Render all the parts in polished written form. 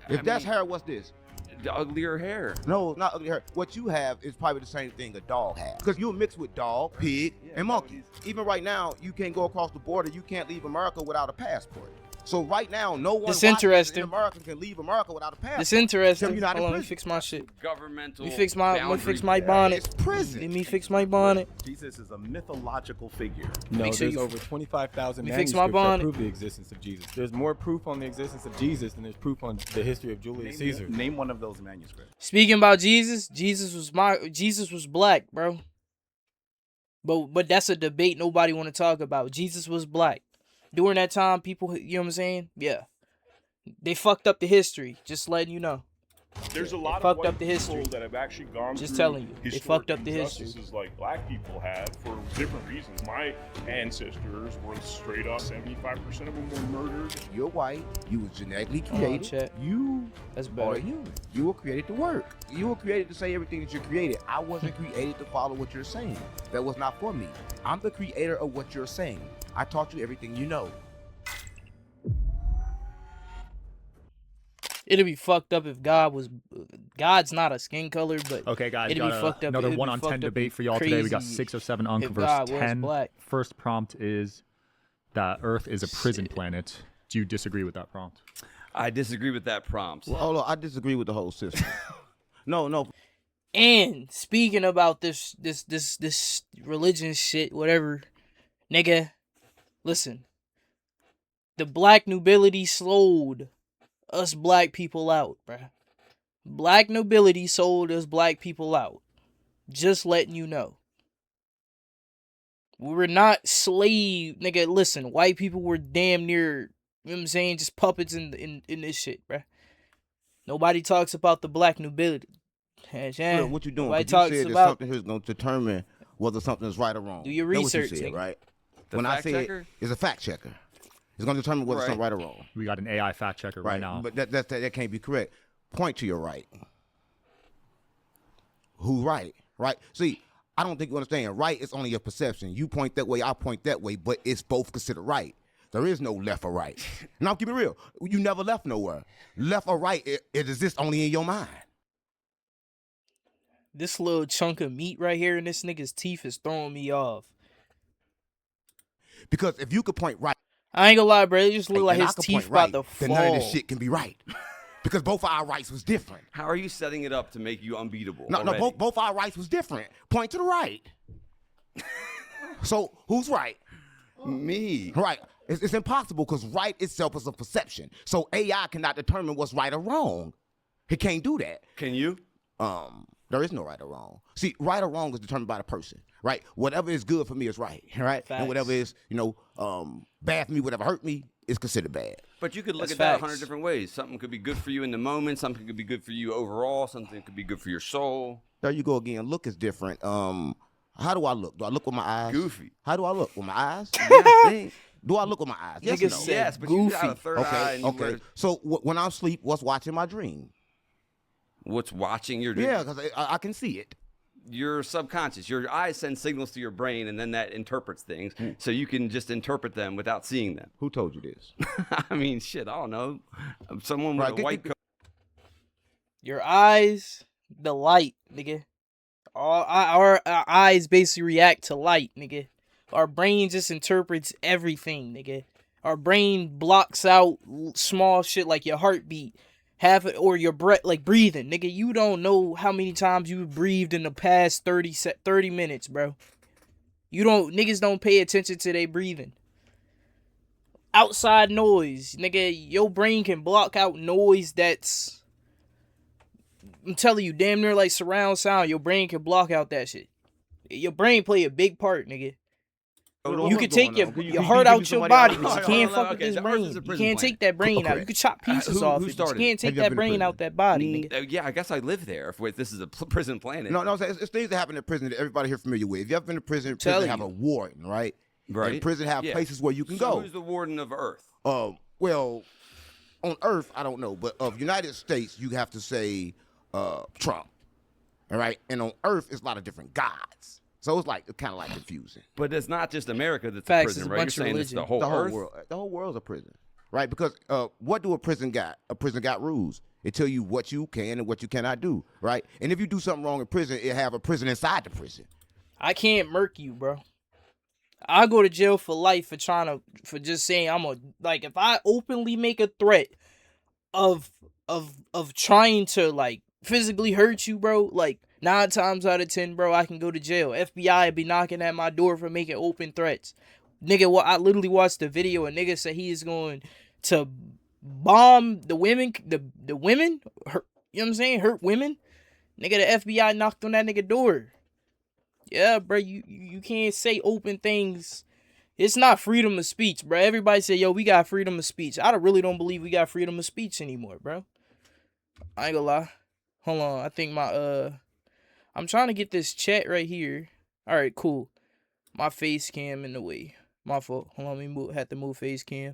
If that's hair, what's this? The uglier hair. No, not ugly hair. What you have is probably the same thing a dog has. Because you're mixed with dog, pig, and monkey. Even right now, you can't go across the border. You can't leave America without a passport. So right now, no one in America can leave America without a passport. It's interesting. You're not in Hold on, prison. let me fix my shit. Governmental. Let me fix my bonnet. It's prison. Let me fix my bonnet. Jesus is a mythological figure. No, Make sure there's you- over 25,000 Let me fix my manuscripts that bonnet. prove the existence of Jesus. There's more proof on the existence of Jesus than there's proof on the history of Julius Caesar. Name one of those manuscripts. Speaking about Jesus, Jesus was black, bro. But that's a debate nobody want to talk about. Jesus was black. During that time, people, you know what I'm saying? Yeah. They fucked up the history, just letting you know. There's a lot fucked of up white the people history. that have actually gone Just through telling you, they historic fucked up the history. injustices like black people have for different reasons. My ancestors were straight up 75% of them were murdered. You're white. You was genetically Hold on, created. chat. You That's are better. human. You were created to work. You were created to say everything that you created. I wasn't created to follow what you're saying. That was not for me. I'm the creator of what you're saying. I taught you everything you know. It'd be fucked up if God's not a skin color, but Okay, guys, it'd be got fucked up. another it'd be 1 on fucked 10 up debate and for y'all today. We got crazy 6 or 7 if unconversed. God was 10. black. First prompt is that Earth is a prison planet. Do you disagree with that prompt? I disagree with that prompt. Well, hold on. I disagree with the whole system. No. And speaking about this religion shit, whatever, nigga, listen. The black nobility sold us black people out, bruh. Black nobility sold us black people out. Just letting you know. We were not slave, nigga. Listen, white people were damn near, you know what I'm saying, just puppets in this shit, bruh. Nobody talks about the black nobility. Yeah, what you doing? Nobody You talks said that about something here is going to determine whether something is right or wrong. Do your That's what you research, said, nigga. right? The When I fact say checker? it's a fact checker. It's going to determine whether something's right or wrong. We got an AI fact checker right now. But that can't be correct. Point to your right. Who's right? Right? See, I don't think you understand. Right is only a perception. You point that way, I point that way, but it's both considered right. There is no left or right. Now, keep it real. You never left nowhere. Left or right, it exists only in your mind. This little chunk of meat right here in this nigga's teeth is throwing me off. Because if you could point right, I ain't gonna lie, bro. It just look like and I his could teeth point right, about to fall. then none of this shit can be right. Because both of our rights was different. How are you setting it up to make you unbeatable? No, already? both our rights was different. Point to the right. So who's right? Me. Right. It's impossible because right itself is a perception. So AI cannot determine what's right or wrong. It can't do that. Can you? There is no right or wrong. See, right or wrong is determined by the person, right? Whatever is good for me is right, right? Facts. And whatever is, bad for me, whatever hurt me is considered bad. But you could look That's at that facts. 100 different ways. Something could be good for you in the moment. Something could be good for you overall. Something could be good for your soul. There you go again. Look is different. How do I look? Do I look with my eyes? Goofy. How do I look? With my eyes? Yeah. Do I look with my eyes? Yes Nigga or no? said Yes, but you got a goofy. third eye. And you Okay. wear- So when I'm asleep, what's watching my dream? What's watching your Yeah, because I can see it. Your subconscious. Your eyes send signals to your brain, and then that interprets things. So you can just interpret them without seeing them. Who told you this? I mean, shit, I don't know. Someone with Right, a white coat. Your eyes, the light, nigga. Our eyes basically react to light, nigga. Our brain just interprets everything, nigga. Our brain blocks out small shit like your heartbeat, half it, or your breath, like breathing, nigga. You don't know how many times you breathed in the past 30 minutes, bro. Niggas don't pay attention to their breathing. Outside noise, nigga. Your brain can block out noise that's, I'm telling you, damn near like surround sound. Your brain can block out that shit. Your brain play a big part, nigga. You can take your heart out your body, but you can't fuck with this brain. You can't take that brain out. You can chop pieces off it, but you can't take that brain out that body, nigga. Yeah, I guess I live there. If this is a prison planet. No, it's things that happen in prison that everybody here familiar with. If you ever been to prison, Tell have you. a warden, right? Right. And prison have Yeah. places where you can So go. who's the warden of Earth? Well, on Earth, I don't know, but of United States, you have to say Trump, all right? And on Earth, it's a lot of different gods. So it's kind of like confusing. But it's not just America that's Facts, a prison, it's a right? You're bunch of saying it's the religion. whole The whole Earth? world, the whole world's a prison. right? Because what do a prison got? A prison got rules. It tell you what you can and what you cannot do, right? And if you do something wrong in prison, it have a prison inside the prison. I can't murk you, bro. I go to jail for life for just saying like if I openly make a threat of trying to like physically hurt you, bro, like 9 times out of 10, bro, I can go to jail. FBI be knocking at my door for making open threats. Nigga, I literally watched the video and nigga said he is going to bomb the women, the women, hurt, you know what I'm saying, hurt women. Nigga, the FBI knocked on that nigga door. Yeah, bro, you can't say open things. It's not freedom of speech, bro. Everybody say, yo, we got freedom of speech. I really don't believe we got freedom of speech anymore, bro. I ain't gonna lie. Hold on, I think I'm trying to get this chat right here. All right, cool. My face cam in the way. My fault. Hold on, let me have to move face cam.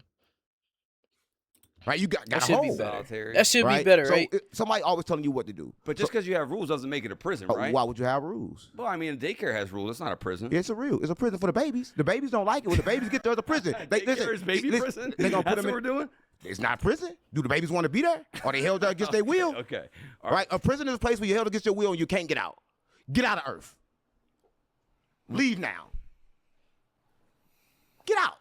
Right, you got That a should be hole. better. That should be better, right? So somebody always telling you what to do. But just because you have rules doesn't make it a prison, right? Why would you have rules? Well, I mean, daycare has rules. It's not a prison. It's a prison for the babies. The babies don't like it. When the babies get there, it's a prison. Daycare is baby prison? They gonna put That's them what we're doing? It's not prison. Do the babies want to be there? Are they held there against their will? Okay. All right. A prison is a place where you're held against your will and you can't get out. Get out of Earth. Leave now. Get out.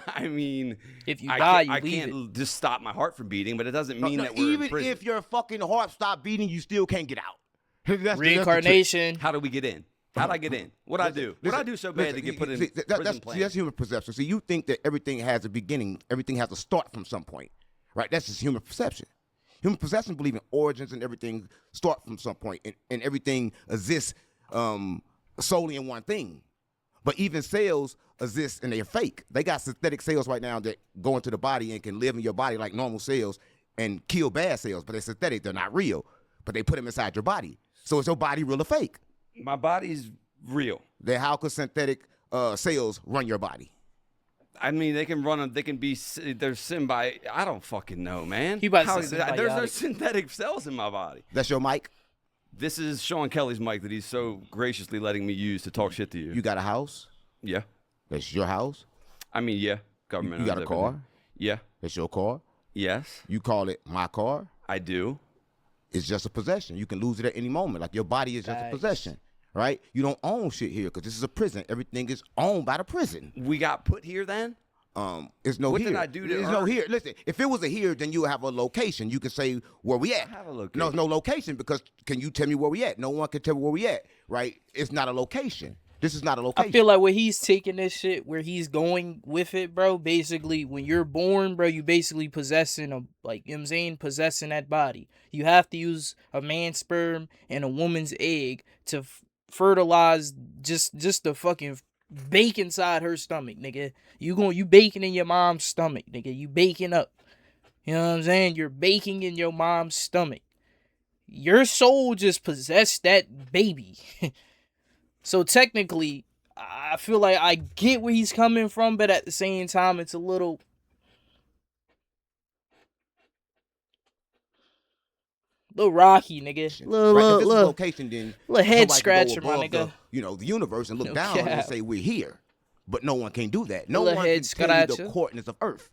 I mean, if you die, I can't just stop my heart from beating, but it doesn't mean that we're even in prison. if your fucking heart stop beating, you still can't get out. Reincarnation. How do we get in? How'd I get in? What'd I do? What'd I do so bad to get put in prison plan? That's human perception. See, you think that everything has a beginning, everything has to start from some point, right? That's just human perception. Human perception believe in origins and everything start from some point, and everything exists solely in one thing. But even cells exist and they're fake. They got synthetic cells right now that go into the body and can live in your body like normal cells and kill bad cells, but they're synthetic. They're not real, but they put them inside your body. So is your body real or fake? My body's real. Then how could synthetic cells run your body? I mean, they can run. They can be. They're symbiotic. I don't fucking know, man. There's synthetic cells in my body. That's your mic? This is Sean Kelly's mic that he's so graciously letting me use to talk shit to you. You got a house? Yeah. That's your house? I mean, yeah. Government. You got a car? Yeah. That's your car? Yes. You call it my car? I do. It's just a possession. You can lose it at any moment. Like your body is just a possession, right? You don't own shit here because this is a prison. Everything is owned by the prison. We got put here then? It's no what here. What did I do to There's no here. Listen, if it was a here, then you would have a location. You can say where we at. I have a location. No, it's no location because can you tell me where we at? No one can tell me where we at, right? It's not a location. This is not a location. I feel like where he's taking this shit, where he's going with it, bro, basically, when you're born, bro, you basically possessing you know what I'm saying, possessing that body. You have to use a man's sperm and a woman's egg to fertilize just the fucking bake inside her stomach, nigga. You baking in your mom's stomach, nigga. You baking up. You know what I'm saying? You're baking in your mom's stomach. Your soul just possessed that baby. So technically, I feel like I get where he's coming from, but at the same time, it's a little rocky, nigga. Little location, then little head scratcher, my nigga. The universe and look down and say we're here, but no one can do that. No one can tell you the coordinates of Earth,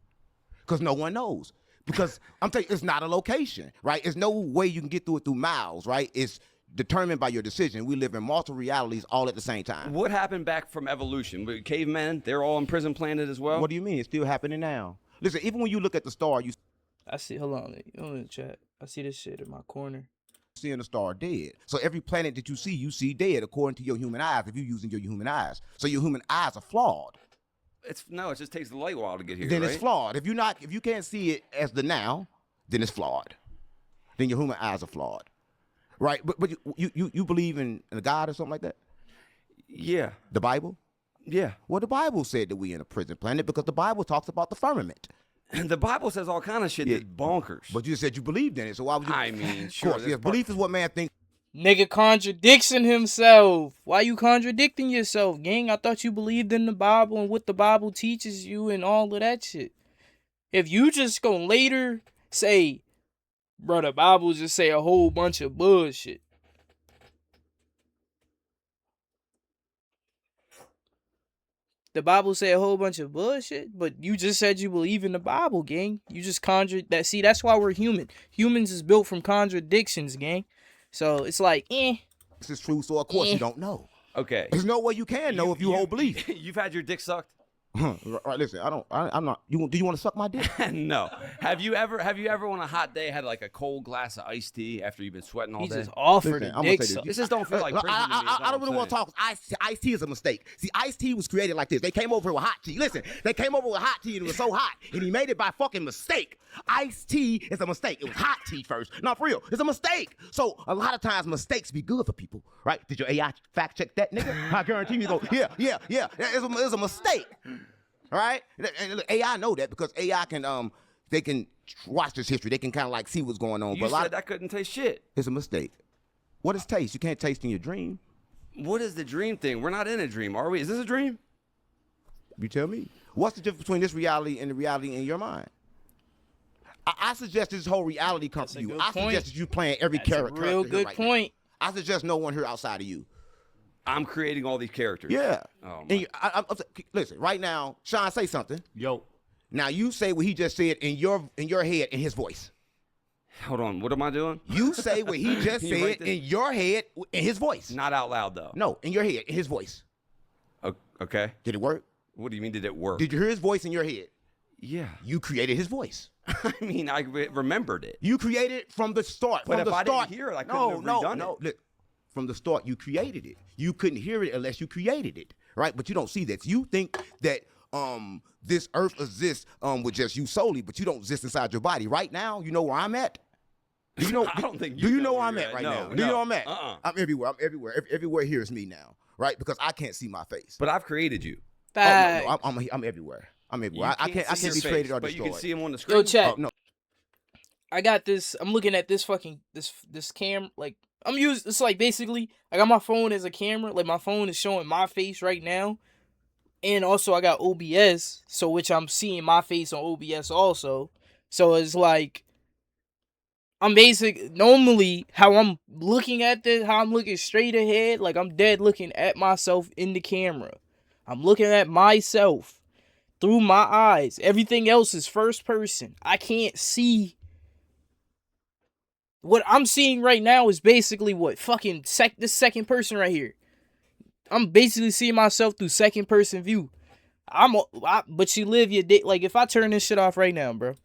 because no one knows. Because I'm telling you, it's not a location, right? There's no way you can get through it through miles, right? It's determined by your decision. We live in multiple realities all at the same time. What happened back from evolution? Cavemen, they're all on prison planet as well? What do you mean? It's still happening now. Listen, even when you look at the star, I see, hold on in the chat. I see this shit in my corner. Seeing the star dead. So every planet that you see dead according to your human eyes if you're using your human eyes. So your human eyes are flawed. It just takes the light while to get here, Then right? it's flawed. If you can't see it as the now, then it's flawed. Then your human eyes are flawed. Right, but you believe in a God or something like that? Yeah. The Bible? Yeah. Well, the Bible said that we in a prison planet because the Bible talks about the firmament. And the Bible says all kind of shit that's bonkers. But you said you believed in it, so why would you? I mean, sure. Of course, yes, belief is what man thinks. Nigga contradicting himself. Why you contradicting yourself, gang? I thought you believed in the Bible and what the Bible teaches you and all of that shit. If you just gonna later say, bro, the Bible just say a whole bunch of bullshit. The Bible say a whole bunch of bullshit, but you just said you believe in the Bible, gang. You just conjured that. See, that's why we're human. Humans is built from contradictions, gang. So it's like, This is true, so of course you don't know. Okay. There's no way you can know if you hold belief. You've had your dick sucked? Right, listen, I'm not. Do you want to suck my dick? No. Have you ever on a hot day had like a cold glass of iced tea after you've been sweating all he day? just offered Listen, a I'm gonna dick say suck. This just don't feel like prison to me. I don't really want to talk. Iced tea is a mistake. See, iced tea was created like this. They came over with hot tea. Listen, they came over with hot tea and it was so hot, and he made it by fucking mistake. Iced tea is a mistake. It was hot tea first. Not for real. It's a mistake. So a lot of times mistakes be good for people, right? Did your AI fact check that, nigga? I guarantee you go, yeah. It's a mistake. All right? And look, AI know that because AI can they can watch this history. They can kind of like see what's going on. You but said that couldn't taste shit. it's a mistake. What is taste? You can't taste in your dream. What is the dream thing? We're not in a dream, are we? Is this a dream? You tell me. What's the difference between this reality and the reality in your mind? I suggest this whole reality comes from you. I suggest that you playing every That's a character. real good right point. Now. I suggest no one here outside of you. I'm creating all these characters. Yeah. Oh, And listen, right now, Sean, say something. Yo. Now you say what he just said in your head in his voice. Hold on. What am I doing? You say what he just Can you write said this? in your head in his voice. Not out loud, though. No, in your head in his voice. Okay. Did it work? What do you mean, did it work? Did you hear his voice in your head? Yeah. You created his voice. I mean, I remembered it. You created it from the start. But from if the I didn't start. hear it, I couldn't have redone it. Look, from the start, you created it. You couldn't hear it unless you created it, right? But you don't see that. You think that this earth exists with just you solely, but you don't exist inside your body. Right now, you know where I'm at? Do you know? I don't think Do you know where where I'm you're at right No, now? no. Do you know where I'm at? Uh-uh. I'm everywhere. Everywhere here is me now, right? Because I can't see my face. But I've created you. Facts. Oh, no, I'm everywhere. I'm everywhere. I can't see your be created face, or but you destroyed. can see him on the screen. Yo, chat. Oh, no. I got this. I'm looking at this fucking this cam. Like it's like basically I got my phone as a camera. Like my phone is showing my face right now, and also I got OBS, so which I'm seeing my face on OBS also. So it's like I'm normally how I'm looking at this, how I'm looking straight ahead. Like I'm dead looking at myself in the camera. I'm looking at myself through my eyes. Everything else is first person. I can't see. What I'm seeing right now is basically what fucking this second person right here. I'm basically seeing myself through second person view. But you live your day. Like if I turn this shit off right now, bro.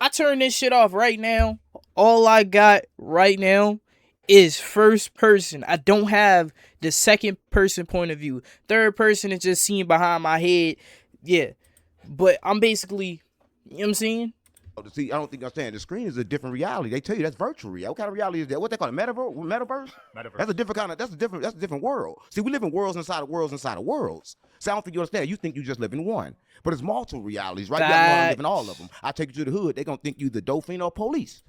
I turn this shit off right now. All I got right now is first person. I don't have the second person point of view. Third person is just seen behind my head. Yeah. But I'm basically, you know what I'm saying? See, I don't think I'm saying the screen is a different reality. They tell you that's virtual reality. What kind of reality is that? What they call it? Metaverse? That's a different kind of. That's a different world. See, we live in worlds inside of worlds inside of worlds. So I don't think you understand. You think you just live in one, but it's multiple realities, right? You have to live in all of them. I take you to the hood. They gonna think you the dolphin or police.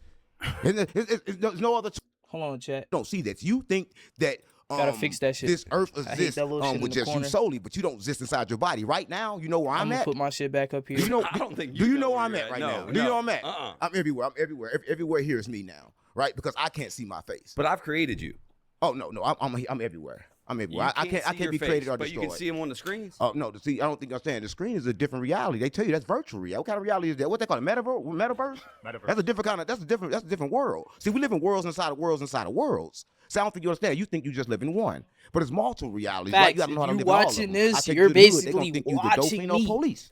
There's no other. Hold on, chat. Don't see that. You think that. Gotta fix that shit. This earth I hate exists that little shit in with the just corner. you solely, but you don't exist inside your body. Right now, you know where I'm gonna at. put my shit back up here. Do you know? I don't think Do you know where where I'm you're at right No, now? no. Do you know where I'm at? Uh-uh. I'm everywhere. I'm everywhere. Everywhere here is me now, right? Because I can't see my face. But I've created you. Oh no, I'm everywhere. I'm everywhere. You I can't see your be created face, or but destroyed. you can see him on the screens. Oh no, see, I don't think I'm saying the screen is a different reality. They tell you that's virtual reality. What kind of reality is that? What they call it? Metaverse? That's a different kind of. That's a different world. See, we live in worlds inside of worlds inside of worlds. So I don't think you understand. You think you just live in one, but it's multiple realities. Facts. Right? You gotta know how to If live you in all of watching them. this, I take you're you to the hood, basically they gonna think you the watching dolphin or me. police.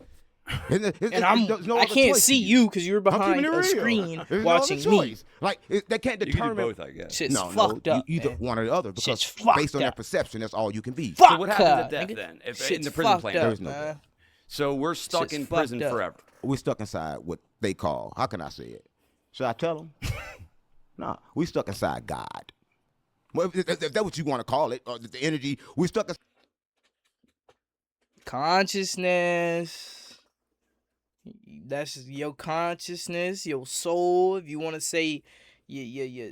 And there's no I other can't choice see for you because you're I'm keeping behind it a real. screen There's watching no other me. choice. Like they can't You can determine. do both, I guess. Shit's No, fucked up, either man. one or the other because Shit's fucked based on their up. perception, that's all you can be. Fuck So what happens up, at death nigga. then? If Shit's in the prison fucked plan, up, There's no man. death. so we're stuck Shit's in prison fucked up. forever. We're stuck inside what they call. How can I say it? Should I tell them? Nah, we stuck inside God. Well, if that's what you want to call it, or the energy, we stuck. Consciousness. That's your consciousness, your soul. If you want to say your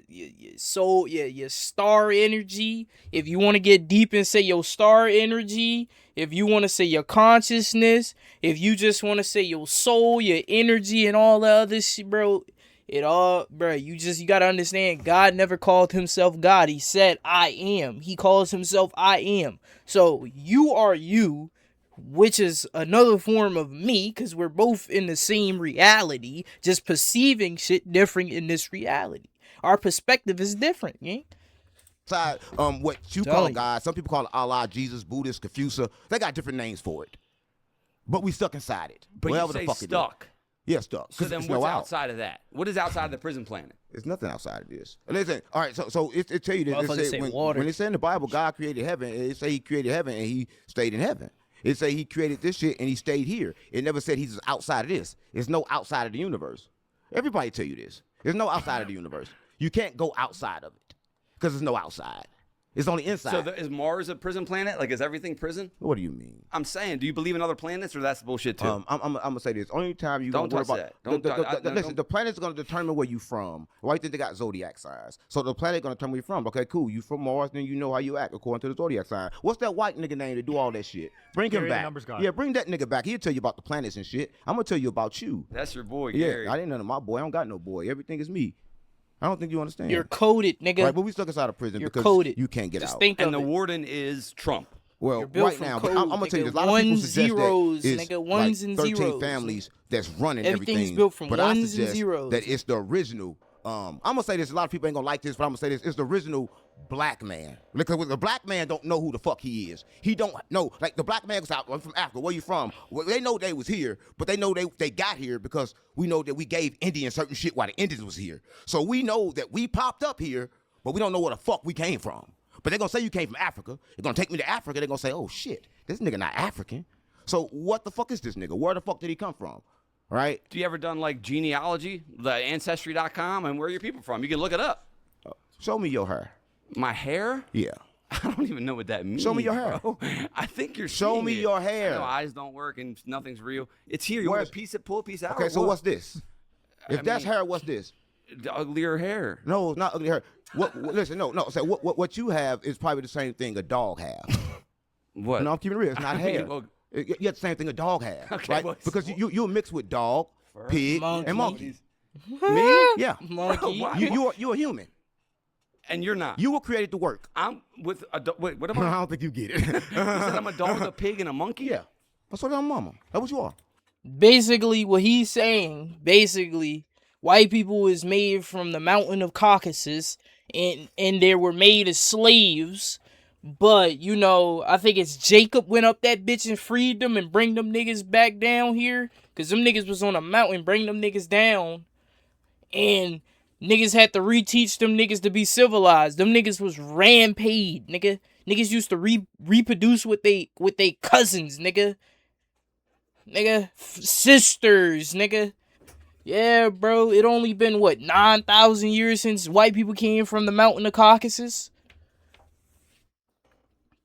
soul, your star energy. If you want to get deep and say your star energy. If you want to say your consciousness. If you just want to say your soul, your energy, and all the other shit, bro. It all, bruh, you gotta understand, God never called himself God. He said, I am. He calls himself I am. So you are you, which is another form of me, because we're both in the same reality, just perceiving shit different in this reality. Our perspective is different, yeah? Outside, what you call Telling you. God, some people call it Allah, Jesus, Buddhist, Confucius. They got different names for it. But we stuck inside it. But Wherever you the say fuck it is. stuck. Yeah, stuck. So then it's what's no out. outside of that? What is outside of the prison planet? There's nothing outside of this. Listen, all right, so it tell you that Motherfuckers say water. when it say in the Bible, God created heaven, it say he created heaven and he stayed in heaven. It say he created this shit and he stayed here. It never said he's outside of this. There's no outside of the universe. Everybody tell you this. There's no outside of the universe. You can't go outside of it because there's no outside. It's only inside. So is Mars a prison planet? Like, is everything prison? What do you mean? I'm saying, do you believe in other planets, or that's bullshit too? I'm gonna say this. Only time you Don't gonna worry touch about that. listen. Don't. The planet's gonna determine where you from. Why you think they got zodiac signs? So the planet gonna determine where you from. Okay, cool. You from Mars, then you know how you act according to the zodiac sign. What's that white nigga name to do all that shit? Bring him Gary, the back. numbers guy. Yeah, bring that nigga back. He'll tell you about the planets and shit. I'm gonna tell you about you. That's your boy, Yeah, Gary. I didn't know my boy. I don't got no boy. Everything is me. I don't think you understand. You're coded, nigga. right, but we stuck inside of prison You're because coded. you can't get Just out. think And of the it. warden is Trump. Well, You're built right from now, code, but I'm gonna tell you, nigga. there's a lot of people Ones, suggest zeros, that it's nigga. Ones like and 13 zeros. families that's running Everything's everything. built from but ones I and suggest zeros. that it's the original. I'm gonna say this. A lot of people ain't gonna like this, but I'm gonna say this. It's the original black man. Because the black man don't know who the fuck he is. He don't know. Like the black man was out. I'm from Africa. Where you from? Well, they know they was here, but they know they got here because we know that we gave Indians certain shit while the Indians was here. So we know that we popped up here, but we don't know where the fuck we came from. But they're gonna say you came from Africa. They're gonna take me to Africa. They're gonna say, oh shit, this nigga not African. So what the fuck is this nigga? Where the fuck did he come from? Right? Do you ever done like genealogy, the ancestry.com, and where are your people from? You can look it up. Show me your hair. My hair? Yeah. I don't even know what that means. Show me your hair. Bro. I think you're Show seeing me it. your hair. I know eyes don't work and nothing's real. It's here. You Where's- want to pull a piece out? Okay, or so what? what's this? If that's hair, what's this? The uglier hair. No, it's not ugly hair. Listen, no. Say what you have is probably the same thing a dog has. What? No, I'm keeping it real. It's not I mean, hair. well- You got the same thing a dog has, Okay, right? well, Because you're mixed with dog, pig, Monkey. and monkey. Me? Yeah. Monkey. Why? You're a human. And you're not. You were created to work. I'm with a wait. What am I I? don't think you get it. You said I'm a dog, a pig, and a monkey. Yeah. That's what I'm mama. That's what you are. Basically, what he's saying, white people is made from the mountain of Caucasus, and they were made as slaves. But, you know, I think it's Jacob went up that bitch and freed them and bring them niggas back down here. Because them niggas was on a mountain, bring them niggas down. And niggas had to reteach them niggas to be civilized. Them niggas was rampage, nigga. Niggas used to reproduce with they cousins, nigga. Sisters, nigga. Yeah, bro. It only been, 9,000 years since white people came from the mountain of Caucasus?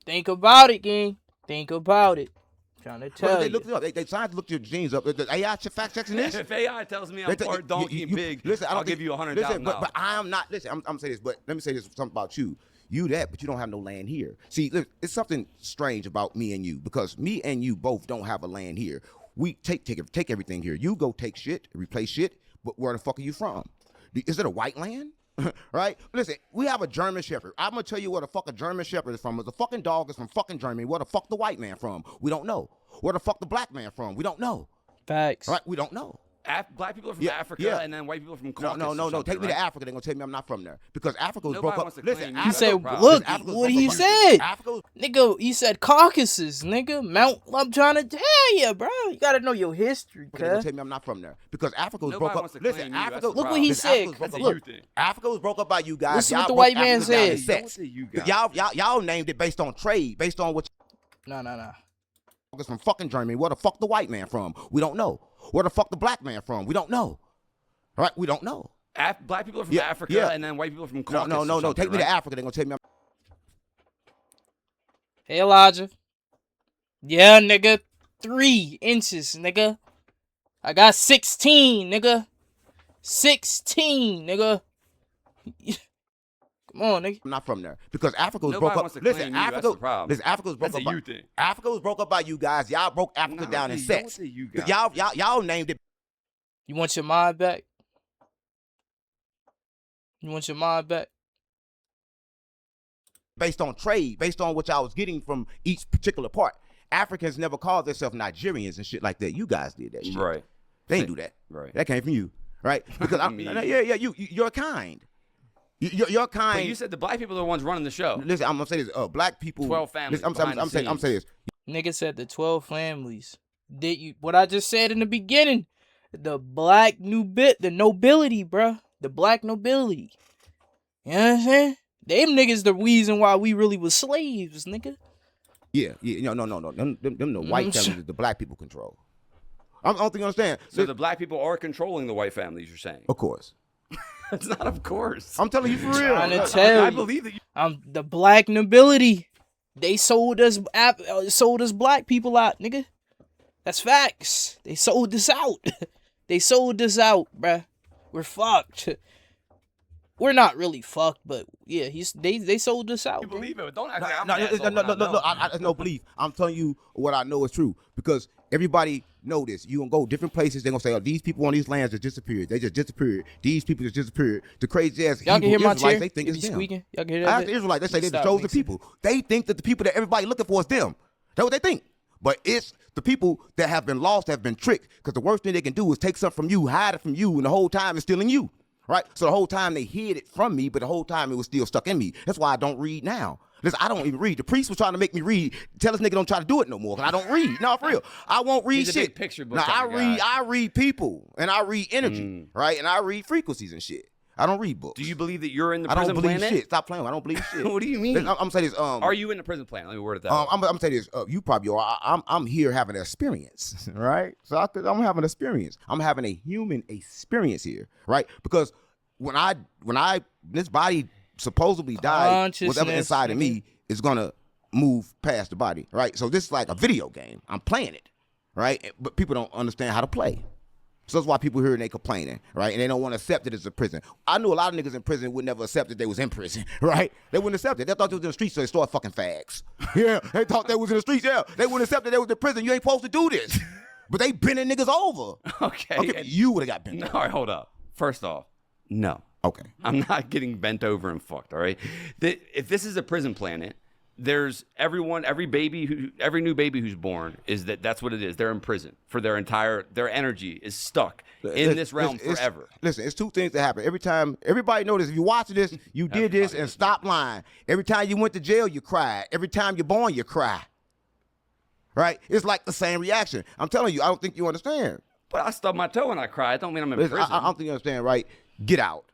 Think about it, gang. Think about it. Trying to tell They you. looked it up. They science looked your genes up. The AI fact checking this. If AI tells me I'm part donkey and pig, listen, I'll give you $100,000. But I'm not. Listen, I'm saying this. But let me say this something about you. You that, but you don't have no land here. See, look, it's something strange about me and you because me and you both don't have a land here. We take everything here. You go take shit, replace shit. But where the fuck are you from? Is it a white land? Right? Listen, we have a German Shepherd. I'm gonna tell you where the fuck a German Shepherd is from. The fucking dog is from fucking Germany. Where the fuck the white man from? We don't know. Where the fuck the black man from? We don't know. Facts. Right? We don't know. Black people are from Africa, and then white people are from Caucasus. No. Take me to Africa. They're gonna tell me I'm not from there because Africa was Nobody broke wants up. to Listen, claim you. He said, problem. look, Africa was what broke he up. said. Africa was Nigga, he said Caucasus, nigga. I'm trying to tell you, bro. You gotta know your history, They're gonna cuz. tell me I'm not from there because Africa was Nobody broke wants up. to claim Listen, you. Africa. That's the Look what problem. he Listen, said. Africa was broke That's up. a you thing. Africa was broke up by you guys. Listen Y'all what the broke white man Africa down in said. sex. Don't say you guys. Y'all named it based on trade, based on what. Nah. It's from fucking Germany. Where the fuck the white man from? We don't know. Where the fuck the black man from? We don't know. All right, we don't know. Black people are from Africa, and then white people are from Caucasus. No. Take me to Africa. They're gonna tell me. Hey, Elijah. Yeah, nigga. 3 inches, nigga. I got 16, nigga. 16, nigga. Come on, nigga. I'm not from there because Africa was Nobody broke wants up. to claim Listen, you, that's Africa. the problem. Listen, Africa was broke That's up. a you by, thing. Africa was broke up by you guys. Y'all broke Africa down in Don't sex. say you guys. Y'all named it. You want your mind back? You want your mind back? Based on trade, based on what y'all was getting from each particular part. Africans never called themselves Nigerians and shit like that. You guys did that shit. Right. They didn't do that. Right. That came from you, right? Because you're kind. You're kind. But you said the black people are the ones running the show. Listen, I'm gonna say this. Black people. 12 families. Listen, I'm saying this. Nigga said the 12 families. Did you what I just said in the beginning? The black the nobility, bruh. The black nobility. You know what I'm saying? Them niggas the reason why we really was slaves, nigga. Yeah. No. Them the white families that the black people control. I don't think you understand. So the black people are controlling the white families, you're saying? Of course. It's not of course. I'm telling you for real. Trying to tell I you. believe that you. The black nobility. They sold us black people out, nigga. That's facts. They sold us out. They sold us out, bruh. We're fucked. We're not really fucked, but yeah, they sold us out. You believe it, but don't act like I'm No, an asshole when I know. I no belief. I'm telling you what I know is true because everybody know this. You gonna go different places. They're gonna say, "Oh, these people on these lands just disappeared. They just disappeared. These people just disappeared." The crazy ass Y'all can hear my Israelites, chair? they think It it's be them. squeaking. Y'all can hear that? Ask the Israelites. They say they're the Stop chosen mixing. people. They think that the people that everybody looking for is them. That's what they think. But it's the people that have been lost, have been tricked. Because the worst thing they can do is take something from you, hide it from you, and the whole time it's stealing you. Right? So the whole time they hid it from me, but the whole time it was still stuck in me. That's why I don't read now. Listen, I don't even read. The priest was trying to make me read. Tell this nigga don't try to do it no more, because I don't read. No, for real. I won't read He's a shit. big picture book Now, type of guy. I read people, and I read energy, right? And I read frequencies and shit. I don't read books. Do you believe that you're in the I prison don't believe planet? shit. Stop playing. I don't believe shit. What do you mean? Listen, I'm gonna say this. Are you in the prison planet? Let me word it that way. I'm gonna say this. You probably are. I'm here having an experience, right? So I'm having an experience. I'm having a human experience here, right? Because when this body supposedly died, whatever inside of me is gonna move past the body, right? So this is like a video game. I'm playing it, right? But people don't understand how to play. So that's why people here and they complaining, right? And they don't want to accept it as a prison. I knew a lot of niggas in prison would never accept that they was in prison, right? They wouldn't accept it. They thought they was in the streets, so they started fucking fags. Yeah, they thought they was in the streets. Yeah, they wouldn't accept that they was in prison. You ain't supposed to do this. But they bending niggas over. Okay. You would have got bent No, over. all right, hold up. First off, no. Okay. I'm not getting bent over and fucked, all right? If this is a prison planet, there's every new baby who's born that's what it is. They're in prison for their energy is stuck in this realm forever. Listen, it's two things that happen. Every time, everybody know this. If you watching this, you did this and stop lying. Every time you went to jail, you cried. Every time you're born, you cry. Right? It's like the same reaction. I'm telling you, I don't think you understand. But I stubbed my toe and I cried. It don't mean I'm in Listen, prison. I don't think you understand, right? Get out.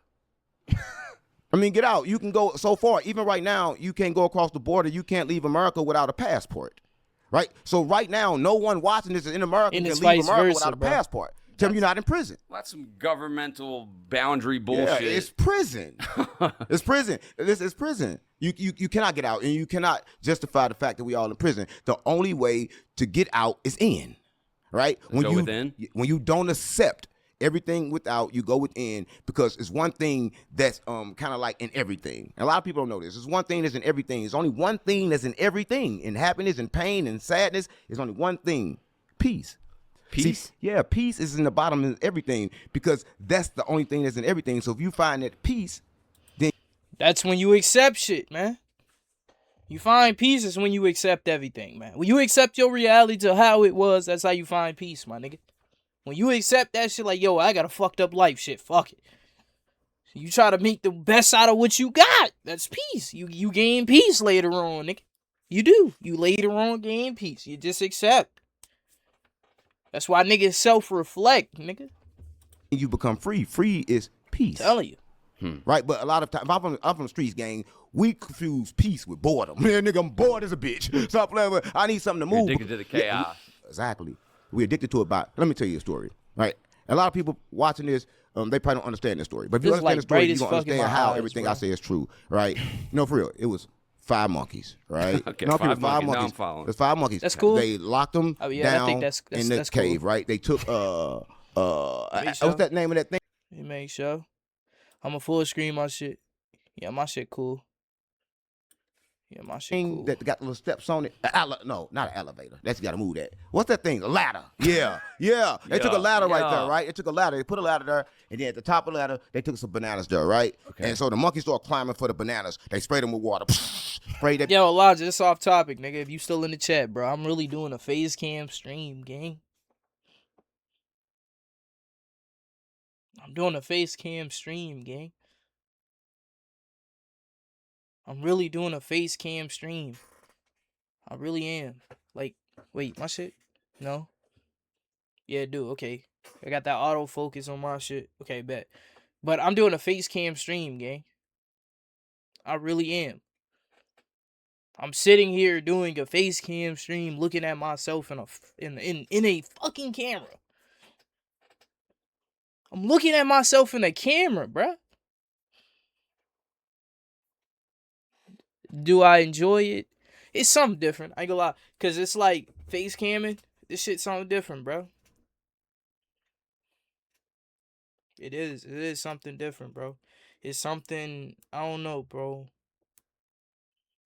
I mean, get out. You can go so far. Even right now, you can't go across the border. You can't leave America without a passport, right? So right now, no one watching this in America And can it's leave vice America versa, without a bro. passport. Tell me you're not in prison. That's some governmental boundary bullshit. Yeah, it's prison. It's prison. This is prison. You cannot get out, and you cannot justify the fact that we all in prison. The only way to get out is in, right? Go within? When you don't accept everything without, you go within, because it's one thing that's kind of like in everything. And a lot of people don't know this. There's one thing that's in everything. There's only one thing that's in everything. In happiness and pain and sadness, there's only one thing: peace. Peace? See, yeah, peace is in the bottom of everything, because that's the only thing that's in everything. So if you find that peace, then That's when you accept shit, man. You find peace is when you accept everything, man. When you accept your reality to how it was, that's how you find peace, my nigga. When you accept that shit like, yo, I got a fucked up life, shit, fuck it. You try to make the best out of what you got. That's peace. You gain peace later on, nigga. You do. You later on gain peace. You just accept. That's why niggas self-reflect, nigga. you become free. Free is peace. Telling you. Right? But a lot of times, if I'm from the streets, gang, we confuse peace with boredom. Man, nigga, I'm bored as a bitch. Stop playing with, I need something to You're move. addicted to the Yeah, chaos. exactly. We're addicted to it let me tell you a story, right? A lot of people watching this, they probably don't understand this story. But if you This understand like the story, bright you're as going to fuck in understand my how eyes, everything bro. I say is true, right? No, for real. It was 5 monkeys, right? Okay, no, five for real, monkeys. Now I'm following. There's 5 monkeys. That's cool. They locked them Oh, yeah, I down think that's in the cool. cave, right? They took, what's sure. that name of that thing? You make sure. I'ma full screen my shit. Yeah, my shit cool. Yeah, my shit thing cool. that got the little steps on it. No, not an elevator. That's got to move that. What's that thing? A ladder. Yeah. They took a ladder right there, right? They took a ladder. They put a ladder there, and then at the top of the ladder, they took some bananas there, right? Okay. And so the monkeys start climbing for the bananas. They sprayed them with water. Sprayed that. Yo, Elijah, it's off topic, nigga. If you still in the chat, bro, I'm really doing a phase cam stream, gang. I'm doing a face cam stream, gang. I'm really doing a face cam stream. I really am. Like, wait, my shit? No? Yeah, do. Okay. I got that autofocus on my shit. Okay, bet. But I'm doing a face cam stream, gang. I really am. I'm sitting here doing a face cam stream, looking at myself in a fucking camera. I'm looking at myself in a camera, bruh. Do I enjoy it? It's something different. I ain't gonna lie. Cause it's like face camming. This shit's something different, bro. It is. It is something different, bro. It's something, I don't know, bro.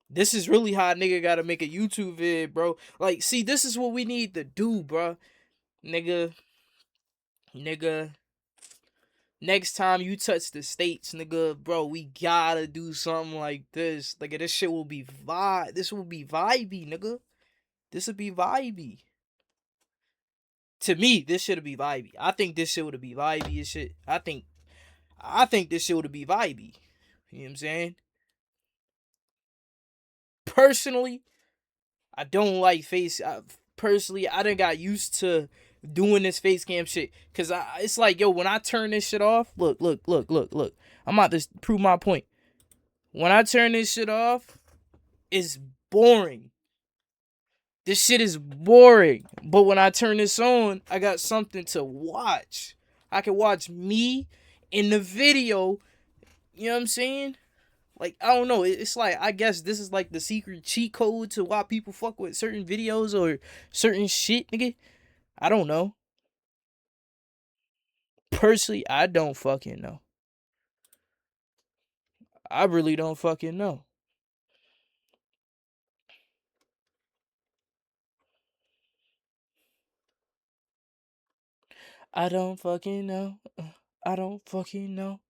This is really how a nigga gotta make a YouTube vid, bro. Like, see, this is what we need to do, bro. Nigga. Next time you touch the states, nigga, bro, we gotta do something like this. Nigga, this shit will be This will be vibey, nigga. This would be vibey. To me, this shit'll be vibey. I think this shit would be vibey as shit. I think this shit would be vibey. You know what I'm saying? Personally, I don't like personally, I done got used to doing this face cam shit. Cause it's like, yo, when I turn this shit off, look. I'm about to prove my point. When I turn this shit off, it's boring. This shit is boring. But when I turn this on, I got something to watch. I can watch me in the video. You know what I'm saying? Like, I don't know. It's like, I guess this is like the secret cheat code to why people fuck with certain videos or certain shit, nigga. I don't know. Personally, I don't fucking know. I really don't fucking know. I don't fucking know. I don't fucking know.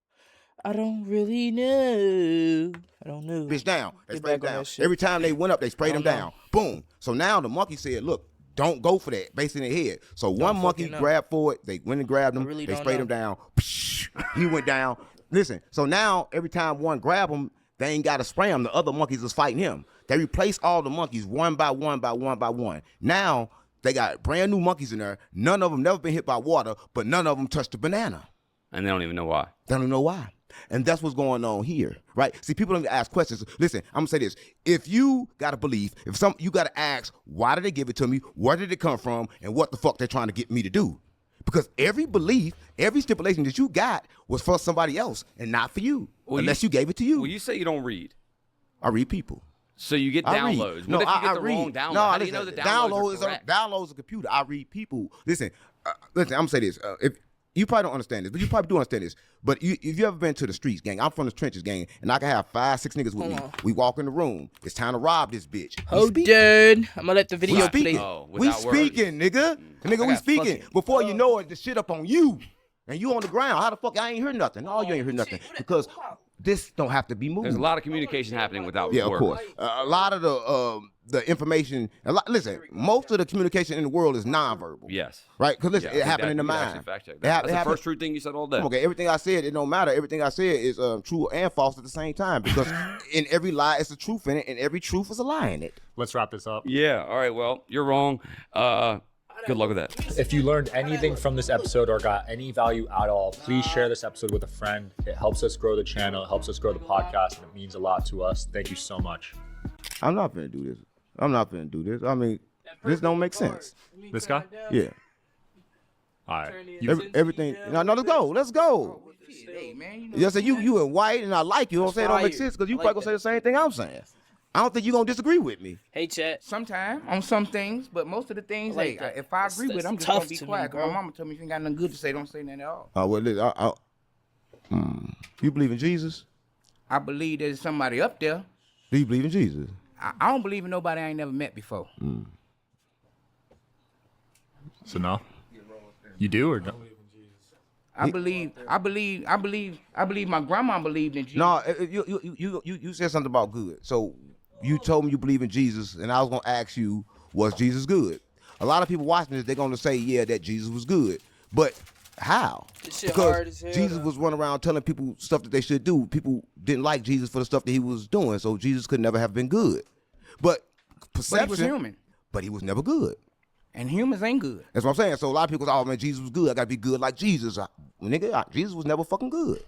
I don't really know. I don't know. Bitch down. They Get sprayed back on down. that shit. Every time they went up, they sprayed them I don't down. Boom. So now the monkey said, look, don't go for that. Basically in their head. So one monkey fucking know. grabbed for it. They went and grabbed him. really They don't sprayed know. him down. He went down. Listen. So now every time one grab him, they ain't got to spray him. The other monkeys is fighting him. They replaced all the monkeys one by one by one by one. Now they got brand new monkeys in there. None of them never been hit by water, but none of them touched a banana. And they don't even know why. They don't even know why. And that's what's going on here, right? See, people don't ask questions. Listen, I'm gonna say this. If you got a belief, you gotta ask, why did they give it to me? Where did it come from? And what the fuck they're trying to get me to do? Because every belief, every stipulation that you got was for somebody else and not for you, unless you gave it to you. Well, you say you don't read. I read people. So you get I read. downloads. No, What if you get I the read. wrong download? No, How listen, do you know the downloads are correct? Download's a computer. I read people. Listen, I'm gonna say this. If you probably don't understand this, but you probably do understand this. But if you ever been to the streets, gang, I'm from the trenches, gang, and I can have 5, 6 niggas with me. We walk in the room. It's time to rob this bitch. Hold on. I'm gonna let the video play. We speaking, nigga. Nigga, we speaking. Before you know it, the shit up on you. And you on the ground. How the fuck I ain't hear nothing? No, you ain't hear nothing. Because this don't have to be moved. There's a lot of communication happening without of words. course. A lot of the information, listen, most of the communication in the world is nonverbal. Yes. Right? Because listen, Yeah, I it think happened that- in the you could mind. actually fact check that. That's the first true thing you said all day. Okay, everything I said, it don't matter. Everything I said is true and false at the same time. Because in every lie, it's a truth in it, and every truth is a lie in it. Let's wrap this up. Yeah. All right. Well, you're wrong. Good luck with that. If you learned anything from this episode or got any value at all, please share this episode with a friend. It helps us grow the channel, it helps us grow the podcast, and it means a lot to us. Thank you so much. I'm not gonna do this. I mean, this don't make sense. This guy? Yeah. All right. Everything. No, let's go. Hey, man, you know, Yes, you in white, and I like you. Don't say it don't make sense because you probably gonna say the same thing I'm saying. I don't think you gonna disagree with me. Hey, chat. sometimes on some things, but most of the things, I like hey, that. if I agree with it, I'm just tough gonna be to me, quiet. 'Cause bro. my mama told me if you ain't got nothing good to say, don't say nothing at all. Well, listen, you believe in Jesus? I believe there's somebody up there. Do you believe in Jesus? I don't believe in nobody I ain't never met before. So no, you do or no? I believe my grandma believed in Jesus. No, you said something about good. So you told me you believe in Jesus, and I was gonna ask you, was Jesus good? A lot of people watching this, they're gonna say, yeah, that Jesus was good, but how? This shit hard as hell, Jesus though. was running around telling people stuff that they should do. People didn't like Jesus for the stuff that he was doing, so Jesus could never have been good. But perception, But he was human, but he was never good. and humans ain't good. That's what I'm saying. So a lot of people say, oh man, Jesus was good. I gotta be good like Jesus. Nigga, Jesus was never fucking good.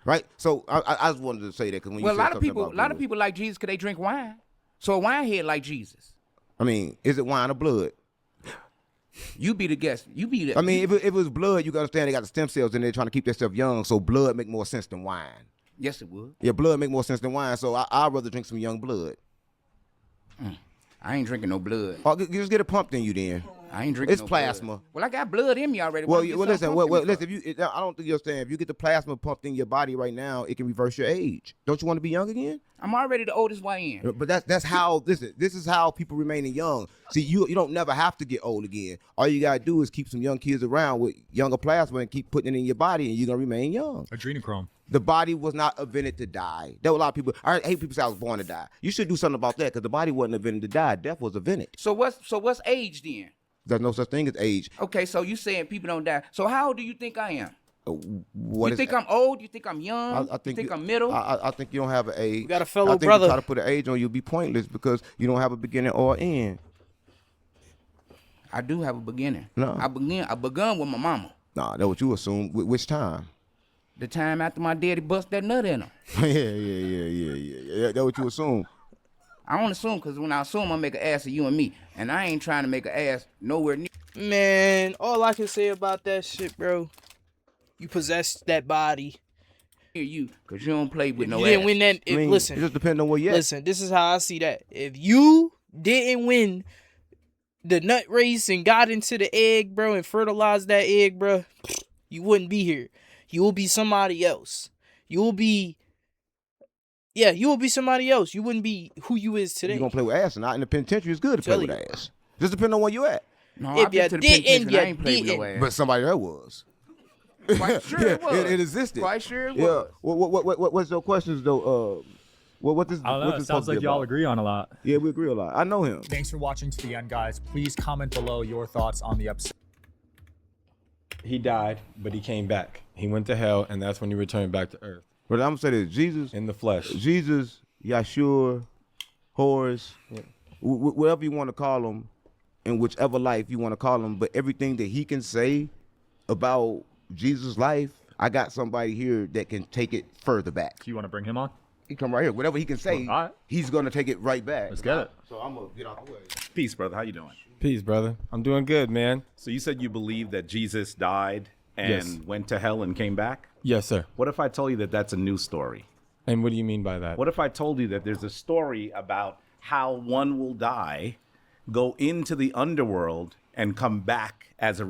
Right? So I just wanted to say that because when Well, you a said lot of something about good, people like Jesus because they drink wine. So a wine head like Jesus. I mean, is it wine or blood? You be the guest. You be the. I mean, if it was blood, you can understand they got the stem cells in there trying to keep themselves young, so blood make more sense than wine. Yes, it would. Yeah, blood make more sense than wine, so I'd rather drink some young blood. I ain't drinking no blood. Oh, just get it pumped in you then. I ain't drinking. It's no plasma. Blood. Well, I got blood in me already. Well, Why you well get listen, something well, pumped in me listen. If you, I don't think you understand. If you get the plasma pumped in your body right now, it can reverse your age. Don't you want to be young again? for? I'm already the oldest YN. But that's how this is how people remaining young. See, you don't never have to get old again. All you gotta do is keep some young kids around with younger plasma and keep putting it in your body, and you're gonna remain young. Adrenochrome. The body was not invented to die. There were a lot of people. I hate people say I was born to die. You should do something about that because the body wasn't invented to die. Death was invented. So what's age then? There's no such thing as age. Okay, so you saying people don't die. So how old do you think I am? What You is- think I'm old? You think I'm young? I think you think I'm middle? I think you don't have an age. You got a fellow I think brother. You try to put an age on you'll be pointless because you don't have a beginning or an end. I do have a beginning. No. I begun with my mama. Nah, that's what you assume. Which time? The time after my daddy bust that nut in him. yeah. That's what you assume. I don't assume because when I assume I make an ass of you and me, and I ain't trying to make an ass nowhere near Man, all I can say about that shit, bro, you possess that body. you because you don't play with no You ass. didn't win that. I mean, Listen, it just depends on where you at. listen, this is how I see that. If you didn't win the nut race and got into the egg, bro, and fertilized that egg, bro, you wouldn't be here. You will be somebody else. You will be somebody else. You wouldn't be who you is today. You gonna play with ass or not? In the penitentiary, it's good to play Tell with you. ass. Just depending on where you at. No, If I've been you to the didn't, penitentiary and I you ain't played with no didn't. ass. But somebody there was. Quite sure it was. It existed. Quite sure it Yeah. was. What's your questions though? What this? I don't know. What It this sounds supposed to like be y'all about? agree on a lot. Yeah, we agree a lot. I know him. Thanks for watching to the end, guys. Please comment below your thoughts on the episode. He died, but he came back. He went to hell, and that's when he returned back to earth But I'm gonna say this: Jesus, in the flesh. Jesus, Yeshua, Horus, whatever you want to call him, in whichever life you want to call him. But everything that he can say about Jesus' life, I got somebody here that can take it further back. Do you want to bring him on? He come right here. Whatever he can say, All right. he's gonna take it right back. Let's get it. So I'm gonna get out the way. Peace, brother. How you doing? Peace, brother. I'm doing good, man. So you said you believe that Jesus died and Yes. went to hell and came back? Yes, sir. What if I told you that that's a new story? And what do you mean by that? What if I told you that there's a story about how one will die, go into the underworld, and come back as a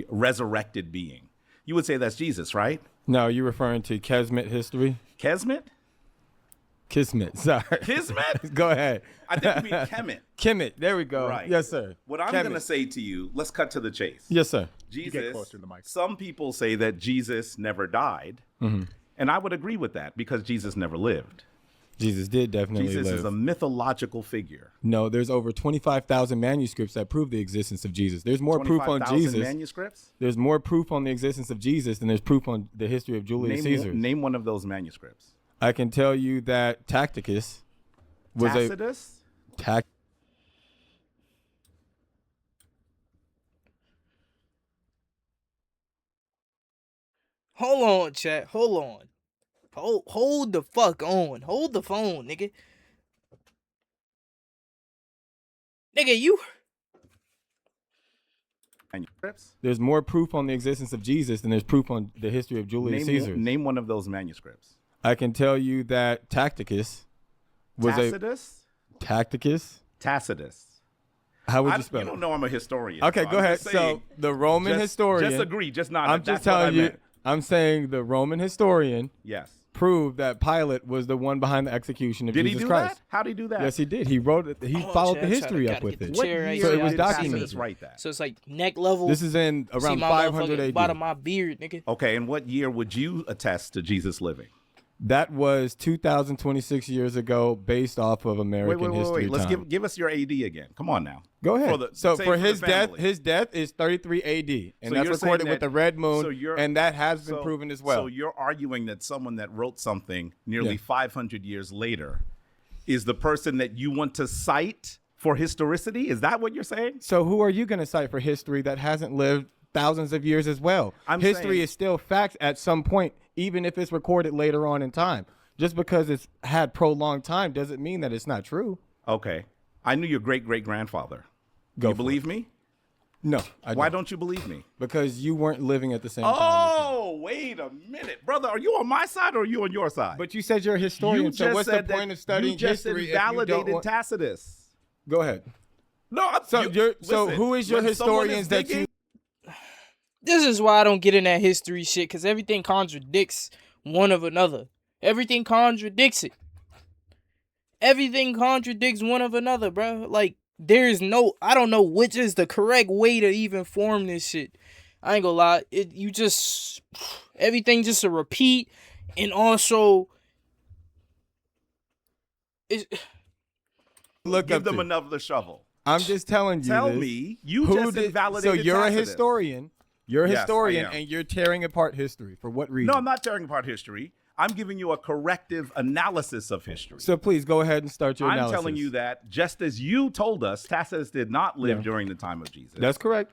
resurrected being? You would say that's Jesus, right? No, you're referring to Kismet history? Kesmet? Kismet, sorry. Kismet? Go ahead. I think you mean Kemet. Kemet, there we go. Right. Yes, sir. What I'm Kemet. going to say to you, let's cut to the chase. Yes, sir. Jesus, closer to the mic. some people say that Jesus never died. And I would agree with that because Jesus never lived. Jesus did definitely Jesus live. is a mythological figure. No, there's over 25,000 manuscripts that prove the existence of Jesus. There's more proof on 25,000 Jesus. manuscripts? There's more proof on the existence of Jesus than there's proof on the history of Julius Caesar. Name one of those manuscripts. I can tell you that Tacticus was Tacitus? Hold on, chat. Hold on. Hold the fuck on. Hold the phone, nigga. Nigga, you. Manuscripts? There's more proof on the existence of Jesus than there's proof on the history of Julius Caesar. Name one of those manuscripts. I can tell you that Tacticus was Tacitus? Tacticus. Tacitus. How would you spell You it? don't know I'm a historian. Okay, so go I'm ahead. just So saying, the Roman historian. Just agree, just not. I'm just telling you. I'm saying the Roman historian Yes. prove that Pilate was the one behind the execution of Did Jesus he do Christ. that? How did he do that? Yes, he did. He wrote it. He followed the history up with it. What Chair right year So it here. was did documented. Tacitus write that? So it's like neck level. This is in See around my 500 motherfucking AD. bottom of my beard, nigga. Okay, and what year would you attest to Jesus living? That was 2,026 years ago, based off of American history. Let's time. give us your AD again. Come on now. Go ahead. Say For his the death, family. his death is 33 AD, and So that's you're recorded saying with that- the red moon, so you're- and that has been proven as well. So you're arguing that someone that wrote something nearly Yeah. 500 years later is the person that you want to cite for historicity? Is that what you're saying? So who are you going to cite for history that hasn't lived thousands of years as well? History is still facts at some point, even if it's recorded later on in time. Just because it's had prolonged time doesn't mean that it's not true. Okay. I knew your great-great-grandfather. Go You for believe me? No, I Why don't. don't you believe me? Because you weren't living at the same time. Oh, wait a minute. Brother, are you on my side or are you on your side? But you said you're a historian, you so just what's the said point that of studying you just history if you don't invalidated want... Tacitus. Go ahead. No, So who is your when someone historians is that digging- you... This is why I don't get in that history shit, because everything contradicts one of another. Everything contradicts it. Everything contradicts one of another, bro. Like, there is no... I don't know which is the correct way to even form this shit. I ain't gonna lie. Everything just a repeat, and also... Give them another shovel. I'm just telling you Tell this. me, you Who just invalidated So you're a Tacitus. historian. You're a Yes, I historian, am. and you're tearing apart history. For what reason? No, I'm not tearing apart history. I'm giving you a corrective analysis of history. So please go ahead and start your I'm analysis. telling you that just as you told us, Tacitus did not live during the time of Jesus. That's correct.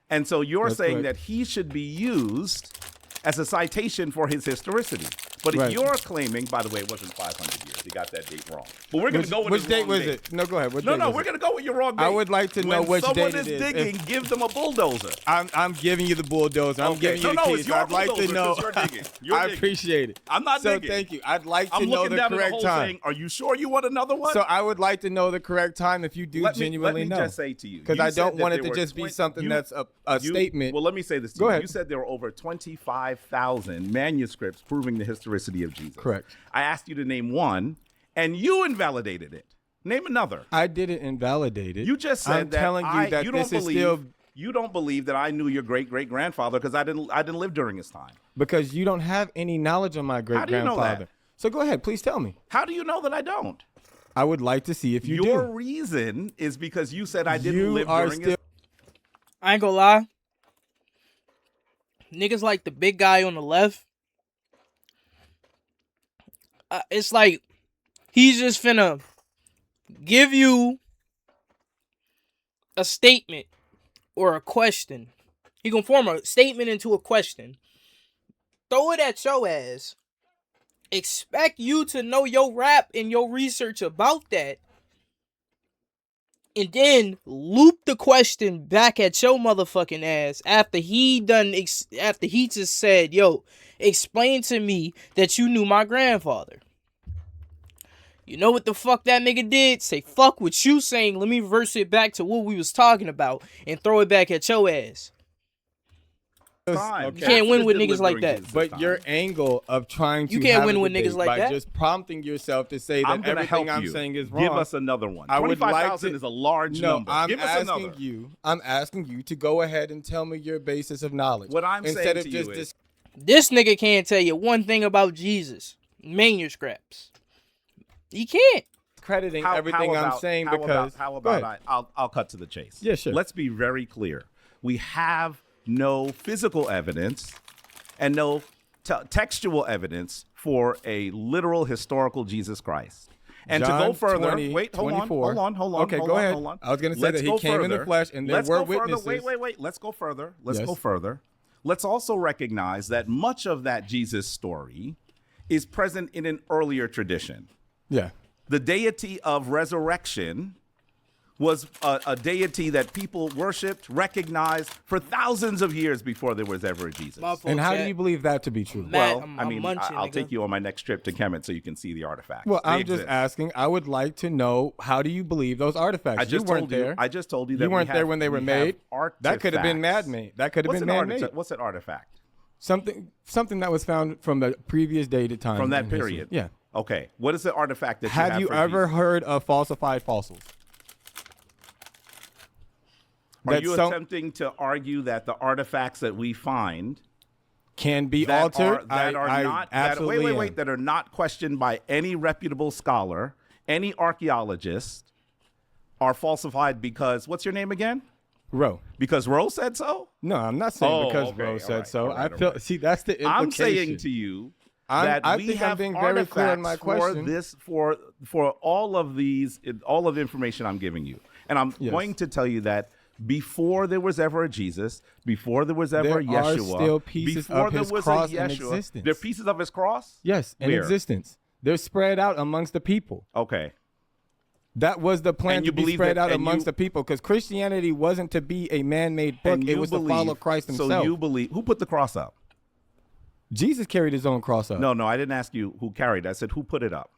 And so you're That's saying correct. that he should be used as a citation for his historicity. But if Right. you're claiming, by the way, it wasn't 500 years. He got that date wrong. But we're going to go with Which his date wrong was date. it? No, go ahead. What No, date no, was we're it? going to go with your wrong date. I would like to know when which someone date is it is. digging, give them a bulldozer. I'm giving you the bulldozer. I'm Okay. giving you No, the no, keys. it's your I'd like to bulldozer know. 'cause you're digging. You're I digging. appreciate it. I'm not so digging. thank you. I'd like to I'm know looking the down at the correct whole time. thing. Are you sure you want another one? So I would like to know the correct time if you do genuinely let me know. just say to you. Because You I said don't that want it there to were just be 20 something that's a statement. Well, let me say this to Go you. ahead. You said there were over 25,000 manuscripts proving the historicity of Jesus. Correct. I asked you to name one, and you invalidated it. Name another. I didn't invalidate it. You just said I'm that telling you that you this don't is believe, still you don't believe that I knew your great-great-grandfather because I didn't live during his time. because you don't have any knowledge of my great How do you know grandfather. that? So go ahead, please tell me. How do you know that I don't? I would like to see if you Your do. reason is because you said I didn't You live are during his still. I ain't gonna lie. Niggas like the big guy on the left. It's like he's just finna give you a statement or a question. He gonna form a statement into a question. Throw it at your ass. Expect you to know your rap and your research about that. And then loop the question back at your motherfucking ass after he just said, yo, explain to me that you knew my grandfather. You know what the fuck that nigga did? Say, fuck what you saying. Let me reverse it back to what we was talking about and throw it back at your ass. time. You can't win with Tacitus niggas lived like during that. Jesus' But time. your angle of trying to You can't have win a with debate niggas like by that. just prompting yourself to say I'm that going to help everything I'm you. saying is wrong. Give us another one. I would like 25,000 to- is a large No, number. I'm Give us asking another. you. I'm asking you to go ahead and tell me your basis of knowledge. What I'm instead saying of to just you is, This nigga can't tell you one thing about Jesus. Manuscripts. He can't. discrediting everything I'm saying because. how Go about ahead. I'll cut to the chase. Yeah, sure. Let's be very clear. We have no physical evidence and no textual evidence for a literal historical Jesus Christ. And to go John further, 20, wait, hold 24. on. Okay, hold go on, ahead. hold on. I was gonna say Let's that he go came in the further. flesh and there Let's were go further. witnesses. Wait. Let's go further. Let's Yes. go further. Let's also recognize that much of that Jesus story is present in an earlier tradition. Yeah. The deity of resurrection was a deity that people worshipped, recognized for thousands of years before there was ever a Jesus. My fault, And how do chat. you believe that to be true? Matt, Well, I'm munching, I'll nigga. take you on my next trip to Kemet so you can see the artifacts. Well, They I'm just exist. asking. I would like to know, how do you believe those artifacts? I just you weren't told there. you. I just told you that You weren't we there have- when they were we have made. That could have been artifacts. man-made. That could have What's been an man-made. What's an artifact? Something that was found from the previous dated time. From that in history. period. Yeah. Okay. What is the artifact that you Have you for ever Jesus? heard of falsified fossils? Are you attempting to argue that the artifacts that we find can be that altered? That are not absolutely wait, that are not questioned by any reputable scholar, any archaeologist, are falsified because what's your name again? Roe. Because Roe said so? No, I'm not saying because okay, Roe all said right, so. all right, I feel. all right. See, that's the implication. I'm saying to you that I we think have I'm being very clear on my question. for all of these, all of the information I'm giving you, and I'm going to tell you that before there was ever a Jesus, before there was ever a Yeshua, are still pieces before of there his was cross a in Yeshua, existence. there are pieces of his cross. Yes, in Where? existence. They're spread out amongst the people. Okay. That was the plan And you to be believe spread that- out and amongst you- the people, because Christianity wasn't to be a man-made book. And It you was to follow Christ himself. So you believe who put the cross up? Jesus carried his own cross up. No, I didn't ask you who carried it. I said who put it up.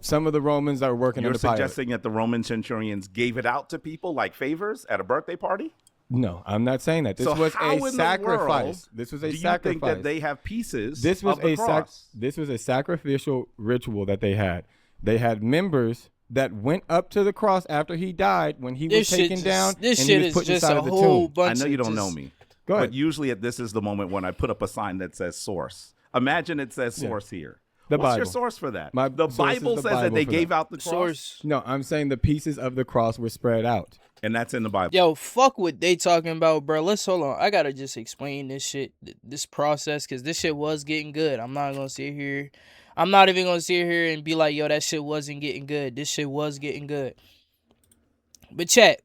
Some of the Romans that were working You're under Pilate. suggesting that the Roman centurions gave it out to people like favors at a birthday party? No, I'm not saying that. This So was how a in the sacrifice. world This was a do you sacrifice. think that they have pieces This was of the cross? This was a sacrificial ritual that they had. They had members that went up to the cross after he died when he was taken down. This and shit he was is put just inside a of the whole tomb. bunch. I know you of don't just, know me. Go ahead. But usually this is the moment when I put up a sign that says source. Imagine it says source here. The What's your Bible. source for that? The Bible says that they gave out the cross. Source. No, I'm saying the pieces of the cross were spread out. And that's in the Bible. Yo, fuck what they talking about, bro. Let's hold on. I gotta just explain this shit, this process, because this shit was getting good. I'm not gonna sit here. I'm not even gonna sit here and be like, yo, that shit wasn't getting good. This shit was getting good. But chat,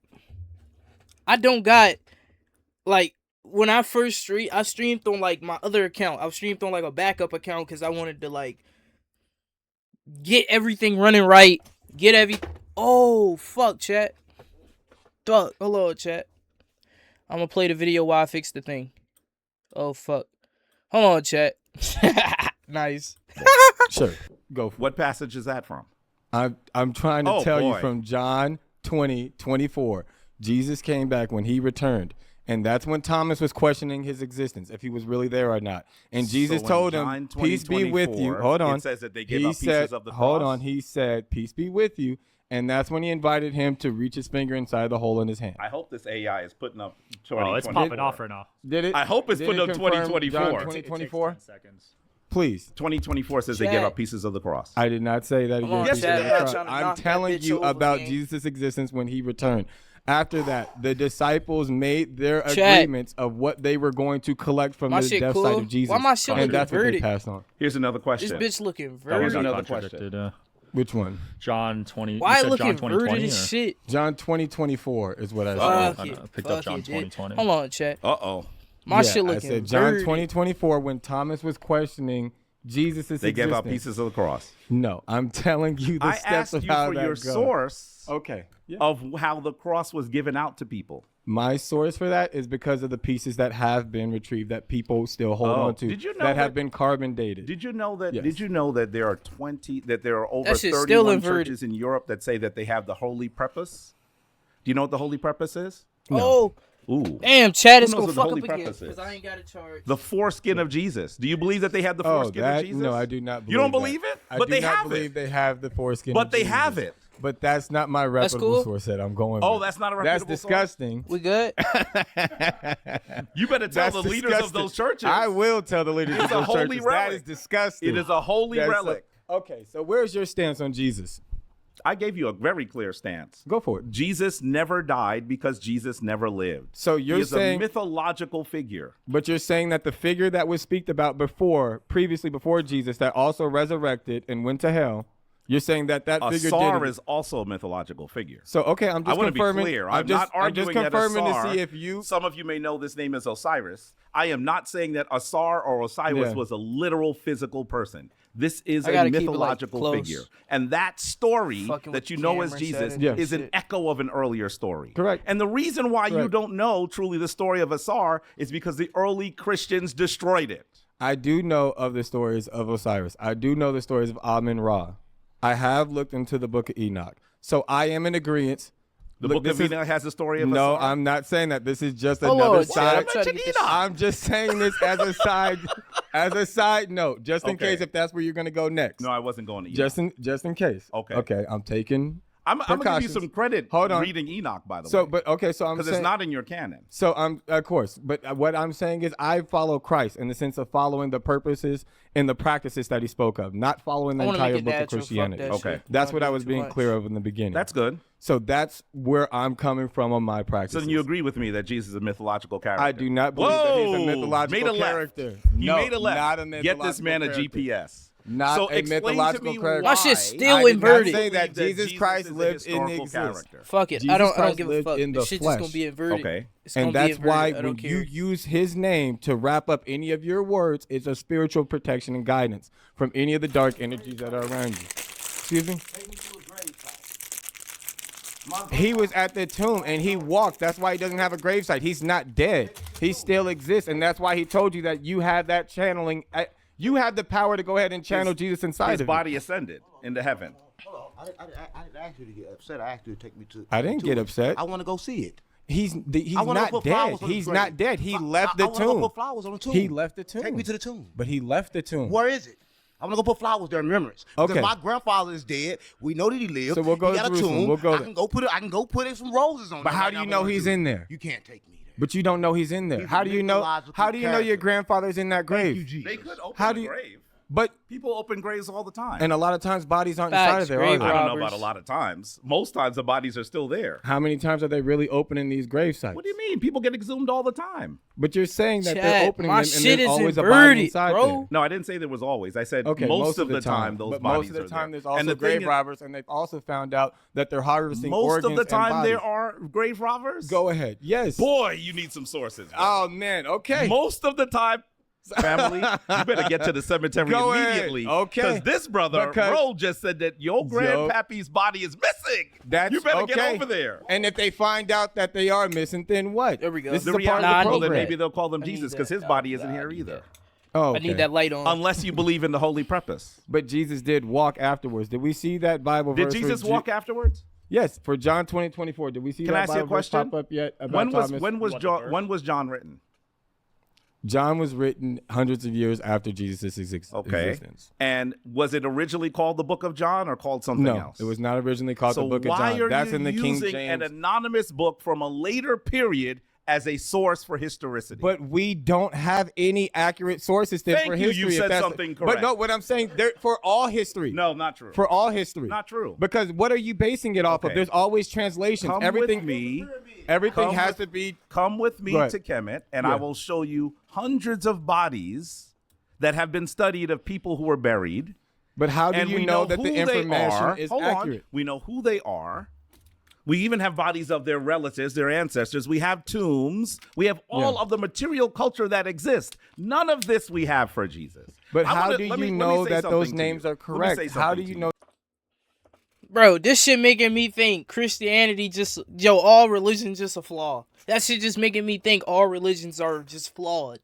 I don't got, like, when I first I streamed on, like, my other account. I streamed on, like, a backup account because I wanted to, like, get everything running right. Oh, fuck, chat. Fuck. Hello, chat. I'm gonna play the video while I fix the thing. Oh, fuck. Hold on, chat. Nice. Sure. Go for it. What passage is that from? I'm trying to Oh, tell you boy. from John 20:24. Jesus came back when he returned. And that's when Thomas was questioning his existence, if he was really there or not. And Jesus So in told John him, peace be with you. 20:24, Hold on. it says that they gave He up pieces said, of the hold cross? on. He said, peace be with you. And that's when he invited him to reach his finger inside the hole in his hand. I hope this AI is putting up Oh, 2024. it's popping off right now. Did it? I hope it's did putting it up confirm 2024. John It It takes 2024? 10 seconds. Please. 2024 says they Chat. gave up pieces of the cross. I did not say that. Come on, again. Yes, chat, you did. I'm not trying to I'm knock that telling bitch you over, about gang. Jesus' existence when he returned. After that, the disciples made their Chat. agreements of what they were going to collect from My the shit death cool? side of Jesus. Why my shit and looking that's what they verted? passed on. Here's another This question. bitch looking That one Here's verted. got another contradicted. Which one? John 20. Why you said looking John 2020 verted as shit? John 20:24 is what I said. Fuck I it. picked up Fuck John it, dude. 2020. Hold on, chat. Uh-oh. My Yeah, shit I looking said John verted. 20:24 when Thomas was questioning Jesus' They existence. gave out pieces of the cross. No, I'm telling you the I steps asked of you how for that your goes. source Okay. Yeah. of how the cross was given out to people. My source for that is because of the pieces that have been retrieved that people still hold Oh, on to did you know that have that- been carbon dated. Did you know that? Yes. Did you know that there are over That shit's still 31 inverted. churches in Europe that say that they have the holy preface? Do you know what the holy preface is? Oh, Ooh, damn, chat Who is knows gonna what the fuck holy up again preface is? because I ain't got a charge. the foreskin of Jesus. Do you believe that they have the Oh, foreskin that of Jesus? no, I do not. You don't believe believe it? I But do they not have believe it. they have the foreskin. But of they Jesus. have it. But that's not my reputable cool. source that I'm going. Oh, with. that's not a That's reputable source? disgusting. We good? You better tell That's the leaders of disgusting. those churches. I will tell the leaders It's of a those holy churches. That relic. is disgusting. It is a holy That's relic. Okay, so where's your stance on Jesus? I gave you a very clear stance. Go for it. Jesus never died because Jesus never lived. So you're he is saying, a mythological figure. but you're saying that the figure that was speaked about previously before Jesus, that also resurrected and went to hell. You're saying that figure Asar did. is also a mythological figure. So okay, I'm I just want to be confirming. clear. I'm just arguing confirming that Asar, to see if you. Some of you may know this name as Osiris. I am not saying that Asar or Osiris Yeah. was a literal physical person. This is I a gotta keep it, like, mythological close. figure. And that story Fucking that with you the know camera as and Jesus shit. Yeah. is an Shit. echo of an earlier story. Correct. And the reason why you Correct. don't know truly the story of Asar is because the early Christians destroyed it. I do know of the stories of Osiris. I do know the stories of Amun Ra. I have looked into the book of Enoch. So I am in agreement The book of Enoch has the story of a No, sword? I'm not saying that. This is just Hold another on, side. I'm I'm just saying this as a side note, just in case if that's where you're gonna go next. No, I wasn't going to Enoch. Just in case. Okay. Okay, I'm taking. I'm going to give you precautions. some credit Hold on. reading Enoch, by the way. So, but okay, so I'm because saying it's not in your canon. So of course, but what I'm saying is I follow Christ in the sense of following the purposes and the practices that he spoke of, not following the entire book of Christianity. Okay. That's what I was being clear of in the beginning. That's good. So that's where I'm coming from on my So practices. then you agree with me that Jesus is a mythological character? I do not believe that he's a mythological made a character. Left. He No, made a left. not a Get this mythological man a character. GPS. Not so a mythological character. My shit's still I did inverted. not say that Believe that Jesus Christ is a lived in historical existence. character. Fuck it. Jesus I don't Christ give a lived fuck. in This the shit just gonna flesh. be inverted. Okay. It's gonna And be that's why inverted. I when don't you care. use his name to wrap up any of your words, it's a spiritual protection and guidance from any of the dark energies that are around you. Excuse me? He was at the tomb and he walked. That's why he doesn't have a gravesite. He's not dead. He still exists. And that's why he told you that you have that channeling. You have the power to go ahead and channel Jesus inside His of body ascended into heaven. Hold on. I didn't ask you to get upset. I asked you to take me to. I didn't get upset. I want to go see it. He's I wanna not put dead. flowers on his He's grave. not dead. He left the I wanna go tomb. put flowers on the tomb. He left the tomb. Take me to the tomb. But he left the tomb. Where is it? I want to go put flowers there in remembrance. Because Okay. my grandfather is dead. We know that he lived. So we'll go he to got a Jerusalem. tomb. We'll go I there. can go put it. I can go put some roses on. But there how right do now you if I know wanna he's do. in there? You can't take me there. But you don't know he's in there. He's How a do you know? mythological How do you know your character. grandfather's in that grave? Thank you, Jesus. They could open How a do you- grave. But People open graves all the time. and a lot of times bodies aren't inside Facts, of there. grave Are they? I don't know about robbers. a lot of times. Most times the bodies are still there. How many times are they really opening these grave sites? What do you mean? People get exhumed all the time. But you're saying that Chat, they're opening my them and shit there's is always a body inverted, inside bro. there. No, I didn't say there was always. I said Okay, most of the time those but bodies most of the are time there. there's also And the thing grave is, robbers, and they've also found out that they're harvesting most organs of the time and there bodies. are grave robbers. Go ahead. Yes. Boy, you need some sources. bro. Oh man. Okay. Most of the time, family, you better get to the cemetery Go ahead. immediately. Okay. Because this brother, Because- Ro, just said that your grandpappy's body is missing. That's you better okay. get over there. And if they find out that they are missing, then what? There we go. This is The a part reality, of the I well, need then program. maybe they'll call them I need Jesus because that. his body isn't I here need either. that. Oh, I need that light on. Unless you believe in the holy preface. But Jesus did walk afterwards. Did we see that Bible Did verse? where Jesus walk afterwards? Yes, for John 20:24. Did we see Can that I ask you a Bible verse question? pop up yet? About When was Thomas? when was John written? John was written hundreds of years after Jesus' Okay. existence. And was it originally called the Book of John or called something No, else? it was not originally called So the Book of why John. are That's you in the King using James. an anonymous book from a later period as a source for historicity? But we don't have any accurate sources then Thank for you. You history. if said that's- something But correct. no, what I'm saying, for all history. No, not true. For all history. Not true. Because what are you basing it off of? Okay. There's always translations. Come Everything with me. Everything Come has with- to be. Come with me Go ahead. to Kemet, and Yeah. I will show you hundreds of bodies that have been studied of people who were buried. But how do And you we know that who the they information are. is Hold accurate? On. We know who they are. We even have bodies of their relatives, their ancestors. We have tombs. We have all of the material culture that exists. None of this we have for Jesus. But I how wanna- do let me- you let me know say that those something to names you. are Let me correct? say How do something you to know? Bro, this shit making me think Christianity all religions just a flaw. That shit just making me think all religions are just flawed.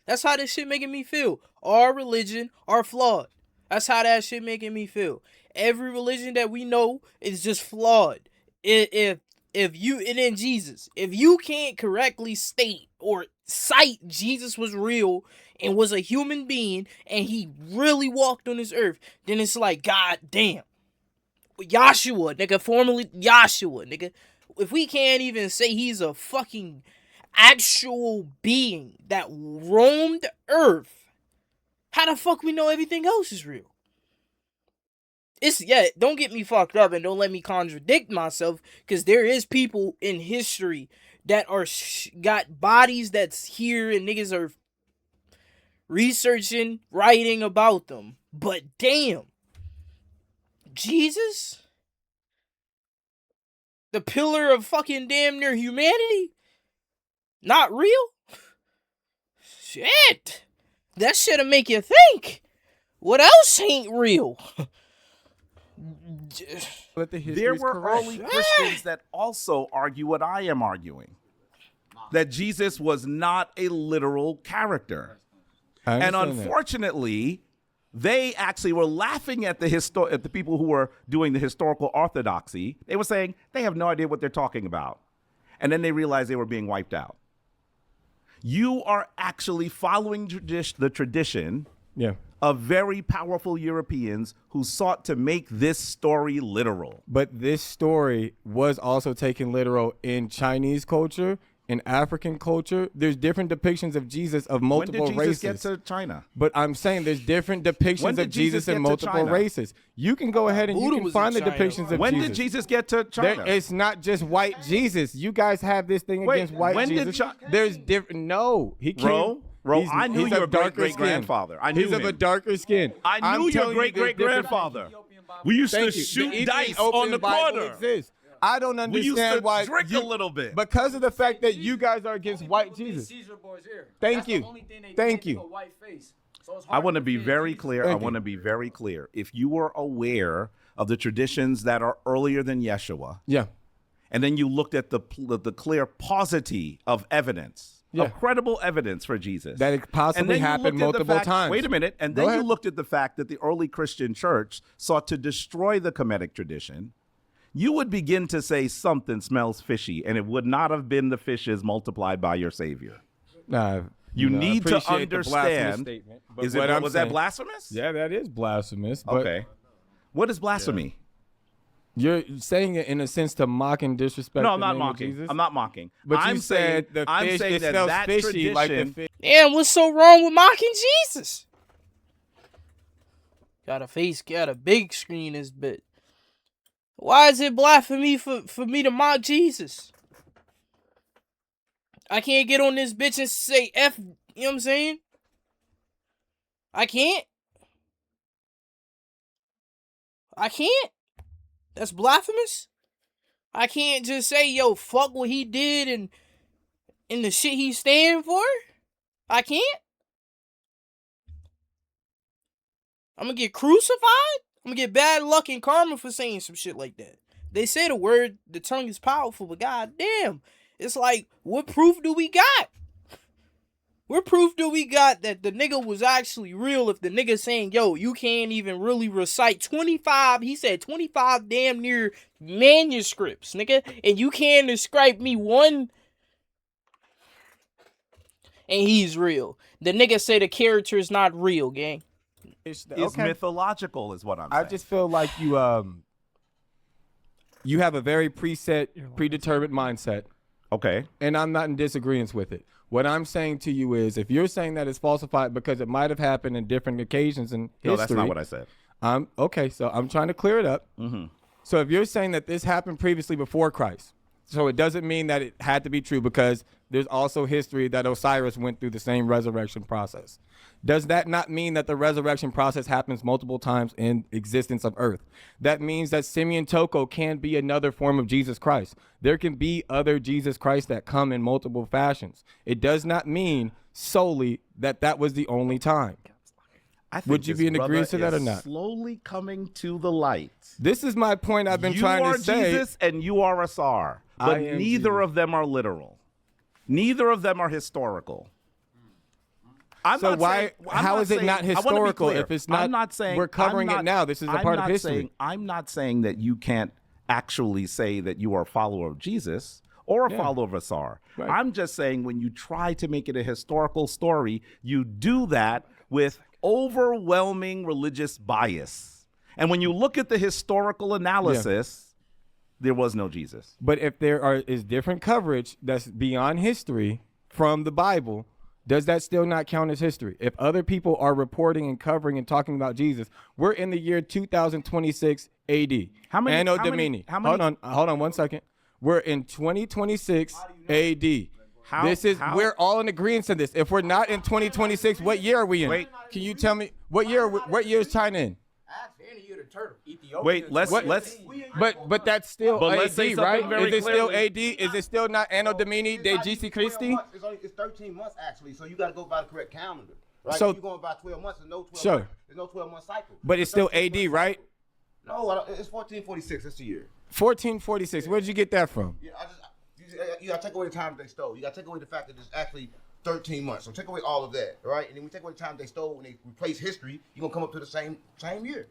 That's how this shit making me feel. All religion are flawed. That's how that shit making me feel. Every religion that we know is just flawed. If you and then Jesus, if you can't correctly state or cite Jesus was real and was a human being and he really walked on this earth, then it's like, God damn. Yahshua, nigga, formerly Yahshua, nigga. If we can't even say he's a fucking actual being that roamed earth, how the fuck we know everything else is real? Don't get me fucked up and don't let me contradict myself, because there is people in history that are got bodies that's here and niggas are researching, writing about them. But damn, Jesus? The pillar of fucking damn near humanity? Not real? Shit. That shit'll make you think. What else ain't real? But the history There is were correct. early Christians that also argue what I am arguing. That Jesus was not a literal character. I And understand that. unfortunately, they actually were laughing at the people who were doing the historical orthodoxy. They were saying they have no idea what they're talking about. And then they realized they were being wiped out. You are actually following the tradition of very powerful Europeans who sought to make this story literal. But this story was also taken literal in Chinese culture, in African culture. There's different depictions of Jesus of multiple races. When did Jesus get to China? But I'm saying there's different depictions of Jesus in multiple races. You can go ahead and you can find the depictions of Jesus. When did Jesus get to China? It's not just white Jesus. You guys have this thing against white Jesus. There's different. No, he came. Bro, I knew your great-great-grandfather. I knew He's of a darker skin. I knew your great-great-grandfather. We used to shoot dice on the corner. I don't understand why. Drink a little bit because of the fact that you guys are against white Jesus. Thank you. Thank you. I want to be very clear. If you were aware of the traditions that are earlier than Yeshua, and then you looked at the clear paucity of evidence. Of credible evidence for Jesus. That it possibly happened multiple times. Wait a minute. And then you looked at the fact that the early Christian church sought to destroy the Kemetic tradition. You would begin to say something smells fishy, and it would not have been the fishes multiplied by your Savior. You need to understand. Was that blasphemous? Yeah, that is blasphemous. Okay. What is blasphemy? You're saying it in a sense to mock and disrespect. No, I'm not mocking. I'm not mocking. But I'm saying the fish, it smells fishy tradition, like the fish. Damn, what's so wrong with mocking Jesus? Got a big screen this bit. Why is it blasphemy for me to mock Jesus? I can't get on this bitch and say F, you know what I'm saying? I can't. That's blasphemous. I can't just say, yo, fuck what he did and the shit he stand for. I can't. I'm gonna get crucified. I'm gonna get bad luck and karma for saying some shit like that. They say the tongue is powerful, but goddamn, it's like, what proof do we got? What proof do we got that the nigga was actually real if the nigga saying, yo, you can't even really recite 25, he said 25 damn near manuscripts, nigga, and you can't describe me one, and he's real. The nigga say the character is not real, gang. It's mythological is what I'm saying. I just feel like you have a very predetermined mindset. Okay. And I'm not in disagreement with it. What I'm saying to you is, if you're saying that it's falsified because it might have happened in different occasions in history. No, that's not what I said. Okay, so I'm trying to clear it up. Mm-hmm. So if you're saying that this happened previously before Christ, so it doesn't mean that it had to be true, because there's also history that Osiris went through the same resurrection process. Does that not mean that the resurrection process happens multiple times in existence of Earth? That means that Simeon Toko can be another form of Jesus Christ. There can be other Jesus Christ that come in multiple fashions. It does not mean solely that that was the only time. Would you be in agreement to that or not? Slowly coming to the light. This is my point I've been trying to say. You are Jesus and you are Asar, but neither of them are literal. Neither of them are historical. How is it not historical if it's not? I'm not saying we're covering it now. This is a part of history. I'm not saying that you can't actually say that you are a follower of Jesus or a follower of Asar. Right. I'm just saying when you try to make it a historical story, you do that with overwhelming religious bias. And when you look at the historical analysis, there was no Jesus. But if is different coverage that's beyond history from the Bible, does that still not count as history? If other people are reporting and covering and talking about Jesus, we're in the year 2026 AD. How many? Anno Domini. Hold on 1 second. We're in 2026 AD. We're all in agreement on this. If we're not in 2026, what year are we in? Wait. Can you tell me what year is China in? Wait, let's but that's still AD, right? Is it still AD? Is it still not Anno Domini de Jesu Christi? It's 13 months actually, so you got to go by the correct calendar, right? So if you're going by 12 months, there's no 12 sure. months. There's no 12-month cycle. But it's still AD, right? No, it's 1446. That's the year. 1446. Where did you get that from? Yeah, you got to take away the time that they stole. You got to take away the fact that it's actually 13 months. So take away all of that, right? And then we take away the time they stole and they replace history, you're going to come up to the same year.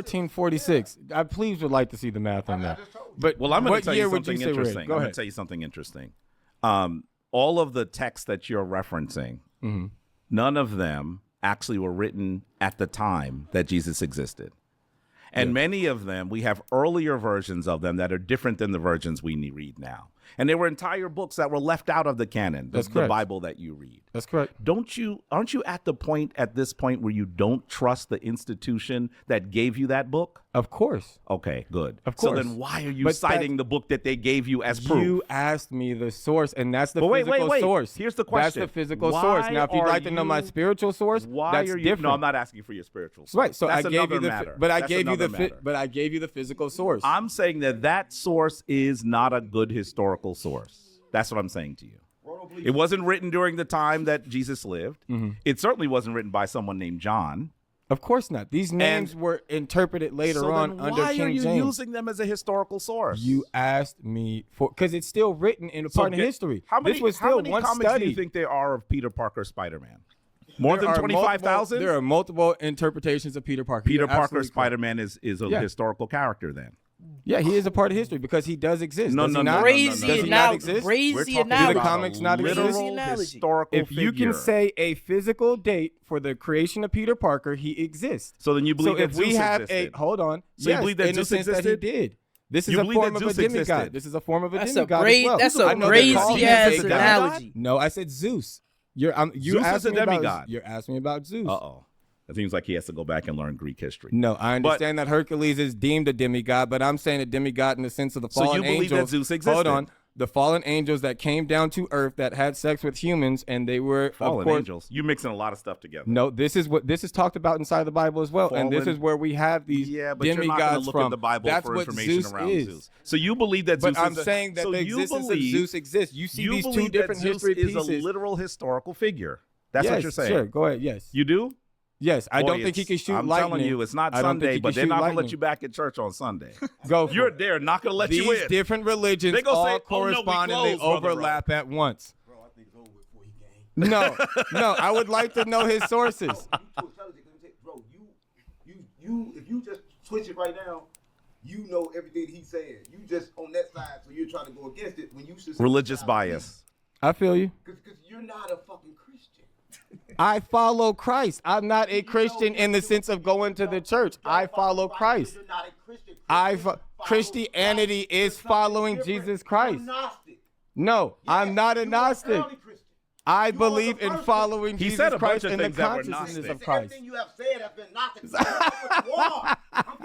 1446. I please would like to see the math on that. But well, I'm going what to tell year you would something say we're in? interesting. I'm Go going ahead. to tell you something interesting. All of the texts that you're referencing, none of them actually were written at the time that Jesus existed. And many of them, we have earlier versions of them that are different than the versions we read now. And there were entire books that were left out of the canon, the Bible that you read. That's correct. Aren't you at this point where you don't trust the institution that gave you that book? Of course. Okay, good. Of course. So then why are you citing the book that they gave you as proof? You asked me the source, and that's the But physical wait. source. Here's the question. That's the physical Why source. Now, if you'd are like to know my you- spiritual source, Why that's are you? different. No, I'm not asking for your spiritual source. Right. So That's I gave you another the, matter. but I That's gave you another the, matter. but I gave you the physical source. I'm saying that source is not a good historical source. That's what I'm saying to you. It wasn't written during the time that Jesus lived. It certainly wasn't written by someone named John. Of course not. These names were interpreted later on under why King are you James. using them as a historical source? You asked me for because it's still written in a part of history. How many, this was how still many one comics study. do you think there are of Peter Parker Spider-Man? More There than are 25,000? There are multiple interpretations of Peter Parker. Peter You're Parker absolutely correct. Spider-Man is a historical character then. Yeah, he is a part of history because he does exist. No, does no, he no, not? no, Crazy Does he not exist? Crazy We're talking analogy. Do the about comics a not exist? literal Analogy. historical If you figure. can say a physical date for the creation of Peter Parker, he exists. So then you believe so that if we Zeus have existed. hold on. So you yes, believe that in Zeus the sense that existed? he did. This is You a believe form that of a Zeus demigod. existed? This is a form of a That's a demigod great- as well. that's a I know crazy they call him ass a demigod. analogy. No, I said Zeus. You Zeus asked is a me about- demigod. You're asking me about Zeus. Uh-oh. It seems like he has to go back and learn Greek history. No, I understand that Hercules is deemed a demigod, but I'm saying a demigod in the sense of the So fallen you believe that angels. Zeus existed? Hold on. The fallen angels that came down to earth that had sex with humans, and they were, Fallen of course, angels. You're mixing a lot of stuff together. No, this is talked about inside the Bible as well, and this Fallen- is where we have these Yeah, but you're not going demigods to look from. at the Bible That's for what information Zeus around is. Zeus. So you believe that But Zeus I'm is a, saying that so the you existence believe, of Zeus exists. You see you these two believe different that Zeus history is pieces. a literal historical figure. That's yes, what you're saying. Sure, go ahead. Yes. You do? Yes, I Boy, don't think he can shoot I'm lightning. telling you, it's not I don't think Sunday, he but can they're shoot not going to let lightning. you back at church on Sunday. Go. You're there, not going to let These you in. different religions They gonna all say, "Oh, no, we correspond and they closed, Brother overlap at once. No, I would like to know his sources. Bro, if you just switch it right now, you know everything he's saying. You just on that side, so you're trying to go against it when you should. Religious bias. I feel you. Because you're not a fucking Christian. I follow Christ. I'm not a Christian in the sense of going to the church. I follow Christ. You're not a Christian. Christianity is following Jesus Christ. No, I'm not a Gnostic. I believe in following He Jesus said a bunch Christ of and the things that were consciousness Gnostic. of Christ. Everything you have said has been Gnostic.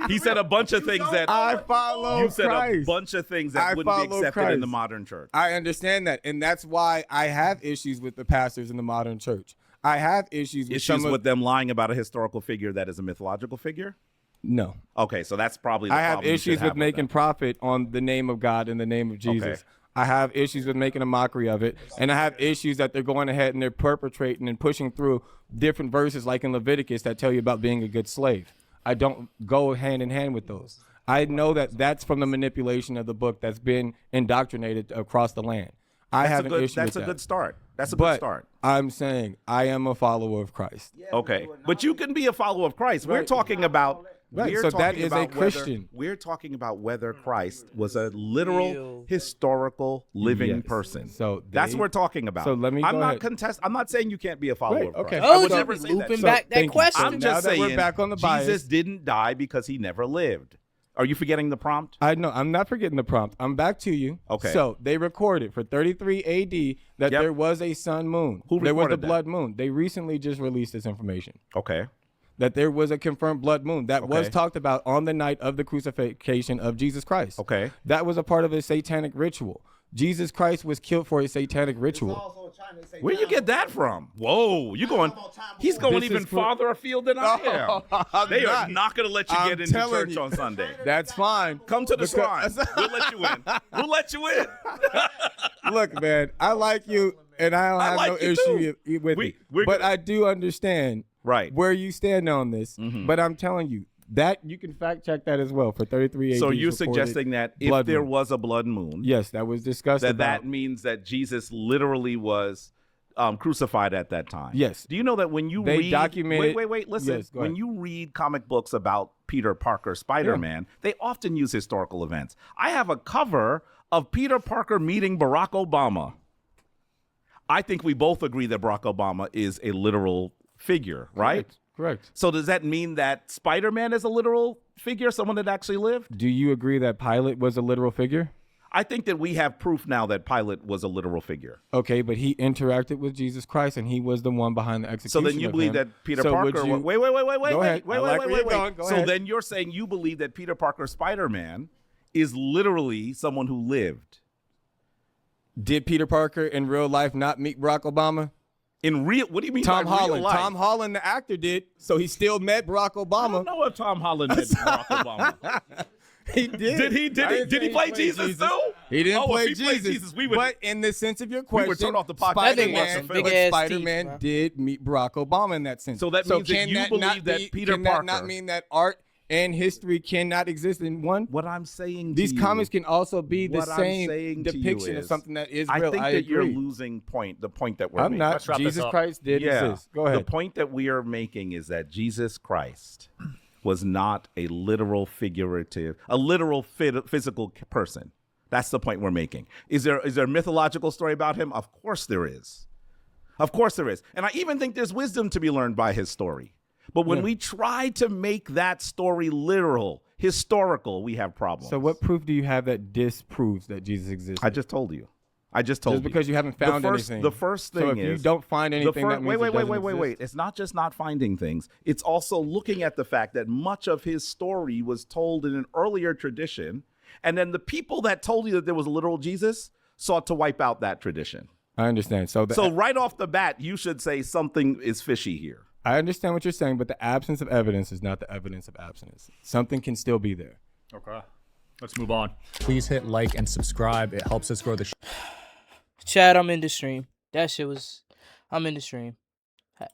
He said a bunch of things that I follow you said a Christ. bunch of things I that wouldn't be follow accepted in the Christ. modern church. I understand that, and that's why I have issues with the pastors in the modern church. I have issues with Issues some of, with them lying about a historical figure that is a mythological figure? No. Okay, so that's probably the I have problem you should issues have with making them. profit on the name of God and the name of Jesus. Okay. I have issues with making a mockery of it, and I have issues that they're going ahead and they're perpetrating and pushing through different verses like in Leviticus that tell you about being a good slave. I don't go hand in hand with those. I know that that's from the manipulation of the book that's been indoctrinated across the land. I have an issue with That's a that. good start. That's a But good start. I'm saying I am a follower of Christ. Okay, but you can be a follower of Christ. We're Right. talking about. Right, We're so that talking is a about Christian. We're talking about whether Christ was a literal, historical, living Yes. person. So that's they- what we're talking about. so let me I'm go not ahead. I'm not saying you can't be a follower Right, of okay. Christ. I would Oh, never so say that. looping back that thank you. question. I'm Now just that we're saying back on the bias- Jesus didn't die because he never lived. Are you forgetting the prompt? I know. I'm not forgetting the prompt. I'm back to you. Okay. So they recorded for 33 AD that Yep. there was a sun moon. Who there was a recorded that? blood moon. They recently just released this information. Okay. That there was a confirmed blood moon that was Okay. talked about on the night of the crucifixion of Jesus Christ. Okay. That was a part of a satanic ritual. Jesus Christ was killed for a satanic ritual. Where you get that from? Whoa, you going? He's going This even is for- farther afield than I am. I'm They are not going to let you I'm get into telling church you. on Sunday. That's fine. Come to the shrine. Because- We'll let you in. We'll let you in. Look, man, I like you, and I don't I have like no you issue too. with We- it. we're But gonna- I do understand Right. where you stand on this. Mhm. But I'm telling you that you can fact check that as well for 33 AD. So you're 's recorded suggesting that if blood there moon. was a blood moon, Yes, that was discussed that about. means that Jesus literally was crucified at that time. Yes. Do you know that when you They read... documented... Wait, listen. Yes, go when ahead. you read comic books about Peter Parker, Spider-Man, they often use historical events. I have a cover of Peter Parker meeting Barack Obama. I think we both agree that Barack Obama is a literal figure, right? Correct. So does that mean that Spider-Man is a literal figure, someone that actually lived? Do you agree that Pilate was a literal figure? I think that we have proof now that Pilate was a literal figure. Okay, but he interacted with Jesus Christ, and he was the one behind the execution. So then you of believe him. that Peter So Parker... would you- Wait. Go ahead. I like where you're going. Go So ahead. then you're saying you believe that Peter Parker, Spider-Man, is literally someone who lived. Did Peter Parker in real life not meet Barack Obama? In real... What do you mean Tom by Holland. real life? Tom Holland, the actor, did. So he still met Barack I Obama. don't know if Tom Holland met Barack Obama. He did. Did he play Jesus too? He didn't Oh, play if he played Jesus. Jesus, we would- But in the sense of your question, would turn off the podcast and watch the film. Spider-Man Big-ass teeth, did meet Barack Obama in that sense. So that means that can you not believe that be- Peter can that Parker- not mean that art and history cannot exist in one? What I'm saying These to you, comics can also be the what I'm same saying to you depiction of is, something that is I real. think I that you're agree. losing the point that we're I'm making. not. Let's wrap this Jesus up. Christ did exist. Go ahead. The point that we are making is that Jesus Christ was not a literal physical person. That's the point we're making. Is there a mythological story about him? Of course there is. Of course there is. And I even think there's wisdom to be learned by his story. But when we try to make that story literal, historical, we have problems. So what proof do you have that disproves that Jesus exists? I just told you. Just because you haven't found anything. The first thing so if is... you don't find anything, that means it doesn't exist. Wait. It's not just not finding things. It's also looking at the fact that much of his story was told in an earlier tradition, and then the people that told you that there was a literal Jesus sought to wipe out that tradition. I understand. So right off the bat, you should say something is fishy here. I understand what you're saying, but the absence of evidence is not the evidence of absence. Something can still be there. Okay. Let's move on. Please hit like and subscribe. It helps us grow the Chad, I'm in the stream. I'm in the stream.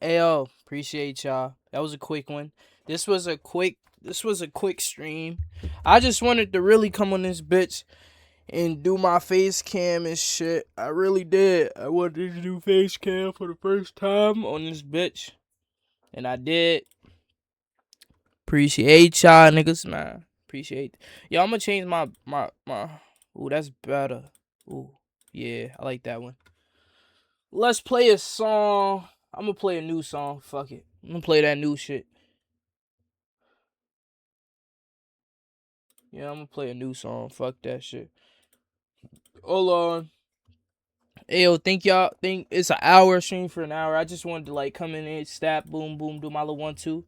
Ayo, appreciate y'all. That was a quick one. This was a quick stream. I just wanted to really come on this bitch and do my face cam and shit. I really did. I wanted to do face cam for the first time on this bitch. And I did. Appreciate y'all niggas, man. Appreciate. Yo, I'm gonna change my ooh, that's better. Ooh, yeah, I like that one. Let's play a song. I'm gonna play a new song. Fuck it. I'm gonna play that new shit. Yeah, I'm gonna play a new song. Fuck that shit. Hold on. Ayo, think it's an hour stream for an hour. I just wanted to like come in here, stab, boom, boom, do my little 1-2.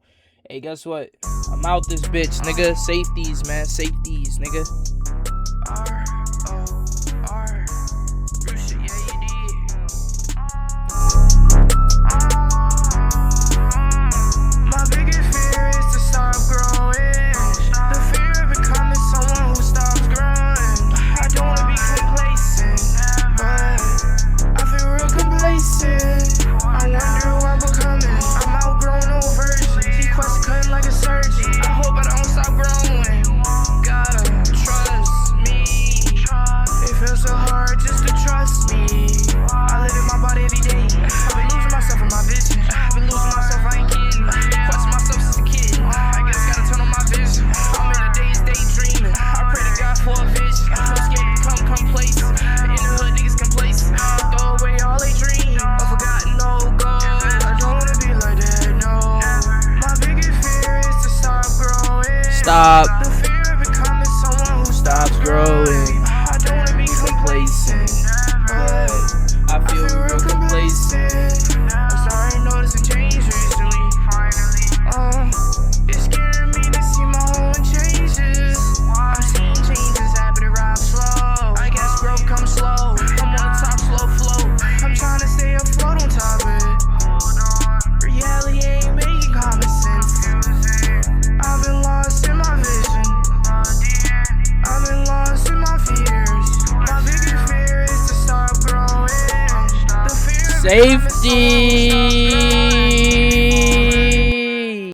Hey, guess what? I'm out this bitch, nigga. Safeties, man. Safeties, nigga. R. Real shit, yeah, you did. My biggest fear is to stop growing. The fear of becoming someone who stops growing. I don't want to be complacent, but I feel real complacent. I wonder who I'm becoming. I'm outgrown old versions. He quest cutting like a surgeon. I hope I don't stop growing. Gotta trust me. It feels so hard just to trust me. I live in my body every day. I've been losing myself in my vision. I've been losing myself, I ain't kidding. Question myself since a kid. I guess gotta turn on my vision. I'm in the days daydreaming. I pray to God for a vision. I'm scared to become complacent. In the hood, niggas complacent. Throw away all they dream. I forgot no good. I don't wanna be like that, no. My biggest fear is to stop growing. Stop. The fear of becoming someone who stops growing. I don't wanna be complacent, but I feel real complacent. I'm starting to notice a change recently. It's scaring me to see my own changes. I'm seeing changes happen to ride slow. I guess growth comes slow. I'm on the top slow flow. I'm trying to stay afloat on top of it. Reality ain't making common sense. I've been lost in my vision. I've been lost in my fears. My biggest fear is to stop growing. The fear of becoming someone who stops growing.